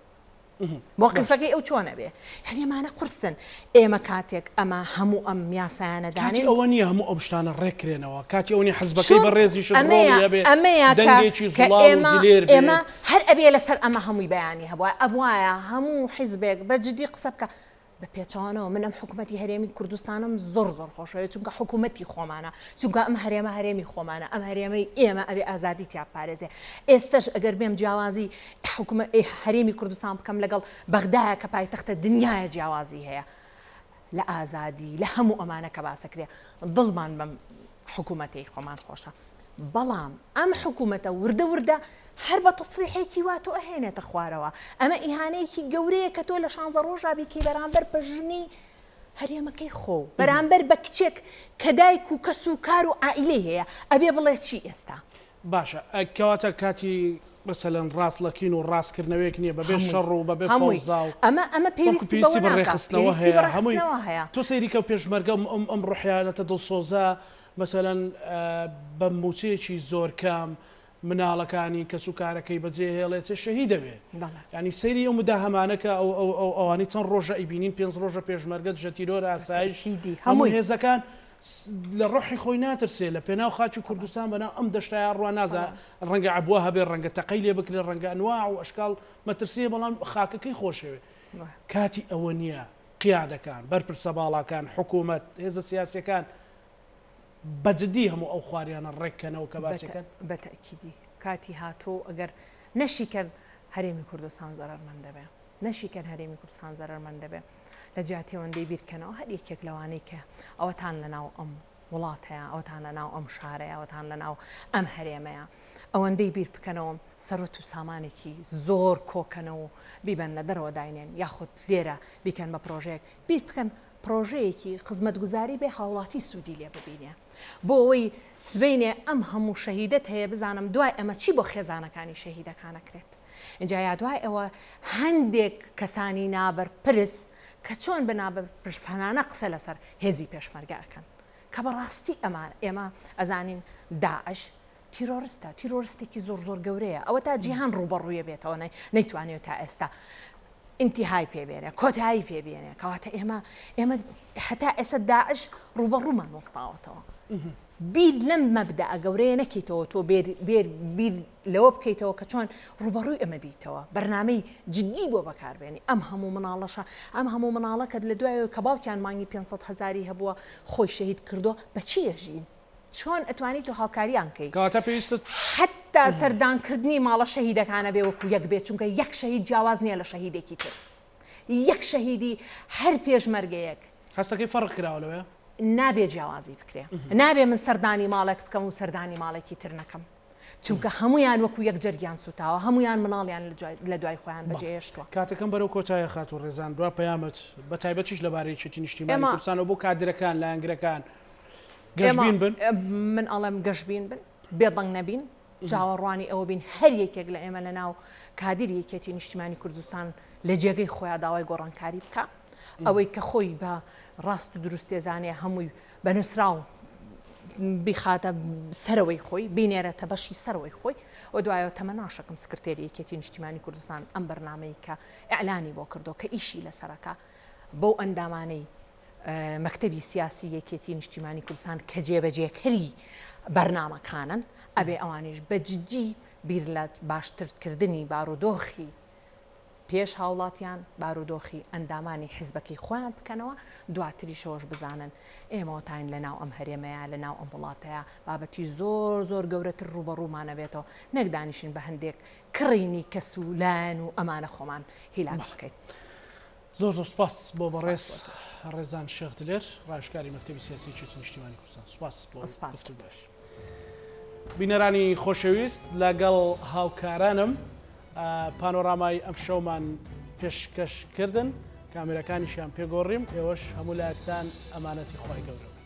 مووقفەکەی ئەو چۆنە بێ هەرێمانە قورسن ئێمە کاتێک ئەمە هەموو ئەم میاسایانە دانین
ئەوە نیە هەموو ئەم شتانە ڕێکرێنەوە کاتی ئەوەی حەزبەکەی بەڕێزیش
ئێمە هەر ئەبێ لەسەر ئەمە هەمووی بەیانی هەبووە ئەبوایە هەموو حیزبێک بەجددی قسە بکە بە پێچەوانەوە من ئەم حکوومەتی هەرێمی کوردستانم زۆر خۆشەوە چونکە حکوومەتی خۆمانە چونکە ئەم هەرێمە هەرێمی خۆمانە ئەم هەرێمەی ئێمە ئەبێ ئازادی تیا پارێزێ ئێستش ئەگەر بێم جیاوازی هەرێمی کوردستان بکەم لەگەڵ بەغدایە کە پایتەختە دنیاە جیاوازی هەیە لە ئازادی لە هەموو ئەمانە کە باسەکرێ دڵمان بەم حکوومەتی خۆمان خۆشە بەڵام ئەم حکوومەتە وردە هەر بە تەسریحێکی وا تۆ ئەهێنێتە خوارەوە ئەمە ئیهانەیەکی گەورەیە کە تۆ لە 16 ڕۆژا بیکەی بەرامبەر بە ژنی هەرێمەکەی خۆ بەرامبەر بە کچێک کە دایک و کەس و کار و عائیلەی هەیە ئەبێ بڵێ چی ئێستا
باشە کەواتە کاتی مثلەن ڕاستلەکین و ڕاستکردنەوەیەک نییە بەبێ شەڕ و بەبێ فەوزا و
ئەمە پێویستی
بەڕێخستنەوە هەیە تۆ سەیریکە و پێشمەرگە ئەم ڕوحیانەتە دڵسۆزە مثلەن بە موچەیەکی زۆر کام مناڵەکانی کەس و کارەکەی بەجێ هێڵێت شەهید دەبێت ینی سەیری ئەو مداهەمانەکە ئەوانی چەند ڕۆژە ئیبینین 5 ڕۆژە پێشمەرگە دژەتیرۆرە ئاسایش هەموو هێزەکان لە ڕۆحی خۆی ناترسێ لە پێناو خاچی کوردستان بەنا ئەم دەشتای ڕوا نازە ڕەنگە عبووە هەبێ ڕەنگە تەقەی لێ بکرێت ڕەنگە ئەنواع و ئەشکال مەترسیە بەڵام خاکەکەی خۆشەوێ کاتی ئەوە نییە قیادەکان بەرپرسە باڵاکان حکوومەت هێزە سیاسیەکان بەجددی هەموو ئەو خواریانە ڕێککەنەوە کە باسەکەن
بەتەکیدی کاتی هاتۆ ئەگەر نەشیکەن هەرێمی کوردستان زەرەرمەند دەبێ نەشیکەن هەرێمی کوردستان زەرەرمەند دەبێ لە جیاتیەوەندەی بیرکەنەوە هەر یەکێک لەوانەی کە ئەوەتان لەناو ئەم وڵات هەیە ئەوتان لەناو ئەم شارەیە ئەوتان لەناو ئەم هەرێمەیە ئەوەندەی بیر بکەنەوە سەرۆت و سامانێکی زۆر کۆکەنەوە بیبەن لە دەرەوە داینێن یاخود لێرە بیکەن بە پرۆژەیەک بیر بکەن پرۆژەیەکی خزمەتگوزاری بێ هاوڵاتی سوودی لێ ببینێ بۆ ئەوەی سبینێ ئەم هەموو شەهیدەت هەیە بزانم دوای ئەمە چی بۆ خێزانەکانی شەهیدەکانەکرێت اینجا یا دوای ئەوە هەندێک کەسانی نابەرپرس کە چۆن بە نابەرپرسانانە قسە لەسەر هێزی پێشمەرگەکەن کە بەڕاستی ئێمە ئەزانین داعش تیرۆریستە تیرۆریستێکی زۆر گەورەیە ئەوە تا جیهان ڕوبەڕوویە بێتەوە نەیتوانێت تا ئێستا انتهای پێبێنێ کۆتایی پێبێنێ کەواتە ئێمە هەتا ئێستا داعش ڕوبەڕوومان وەستاوەتەوە بیر لەم مەبدەئە گەورەیە نەکەیتەوە تۆ بیر لەوە بکەیتەوە کە چۆن ڕوبەڕووی ئەمە بیتەوە بەرنامەی جددی بۆ بەکاربێنی ئەم هەموو مناڵەشە ئەم هەموو مناڵەکەت لە دوایەوە کە باوکیان مانگی 500,000 هەبووە خۆی شەهید کردو بەچی ئەژین چۆن ئەتوانی تۆ هاوکاریان کەی حتا سەردانکردنی ماڵە شەهیدەکانە بێ وەکو یەک بێت چونکە یەک شەهید جیاواز نییە لە شەهیدێکی تر یەک شەهیدی هەر پێشمەرگەیەک
هەستەکەی فەرق کراوە لەوێ
نابێ جیاوازی بکرێ نابێ من سەردانی ماڵێک بکەم و سەردانی ماڵێکی تر نەکەم چونکە هەمویان وەکو یەک جەرگیان سوتاوە هەمویان مناڵیان لە دوای خۆیان بەجێهێشتووە
کاتەکەم بەرەو کۆتایە خات و ڕێزان دوا پەیامەت بە تایبەتیش لەبارەی چێتی نیشتیمانی کوردستانەوە بۆ کادرەکان لایەنگرەکان گەشتبین بن
من ئەڵێم گەشتبین بن بێدەنگ نەبین چاوەڕوانی ئەوە بین هەر یەکێک لە ئێمە لە ناو کادری یەکێتی نیشتیمانی کوردستان لە جێگەی خۆیان داوای گۆڕانکاری بکە ئەوەی کە خۆی بە ڕاست و دروست تێزانێ هەمووی بەنووسراو بیخاتە سەرەوەی خۆی بینێرەتە بەشی سەرەوەی خۆی و دوایەوە تەمە ناشەکەم سکرتێری یەکێتی نیشتیمانی کوردستان ئەم بەرنامەی کە ئەعلانی بۆ کردو کە ئیشی لەسەرەکە بەو ئەندامانەی مەکتەبی سیاسی یەکێتی نیشتیمانی کوردستان کە جێبەجێکەری بەرنامەکانن ئەبێ ئەوانش بەجددی بیر لە باشترکردنی بارودۆخی پێش هاوڵاتیان بارودۆخی ئەندامانی حیزبەکەی خۆیان بکەنەوە دواتری شەوەش بزانن ئێمەوەتاین لەناو ئەم هەرێمەیە لەناو ئەم وڵاتەیە بابەتی زۆر زۆر گەورەتر ڕوبەڕوومانەبێتەوە نەکدانیشین بە هەندێک کڕینی کەسولان و ئەمانە خۆمان هیلاک بکەین.
زۆر زۆر سپاس بۆ بەڕێز ڕێزان شێخ دلێر ڕایشکاری مەکتەبی سیاسی یەکێتی نیشتیمانی کوردستان. سپاس بۆ بینەرانی خۆشەویست لەگەڵ هاوکارانم پانۆرامای ئەم شەومان پێشکەشکردن کامێرەکانیشیان پێگۆڕیم ئێوەش هەموو لایەکتان ئەمانەتی خۆی گەورە.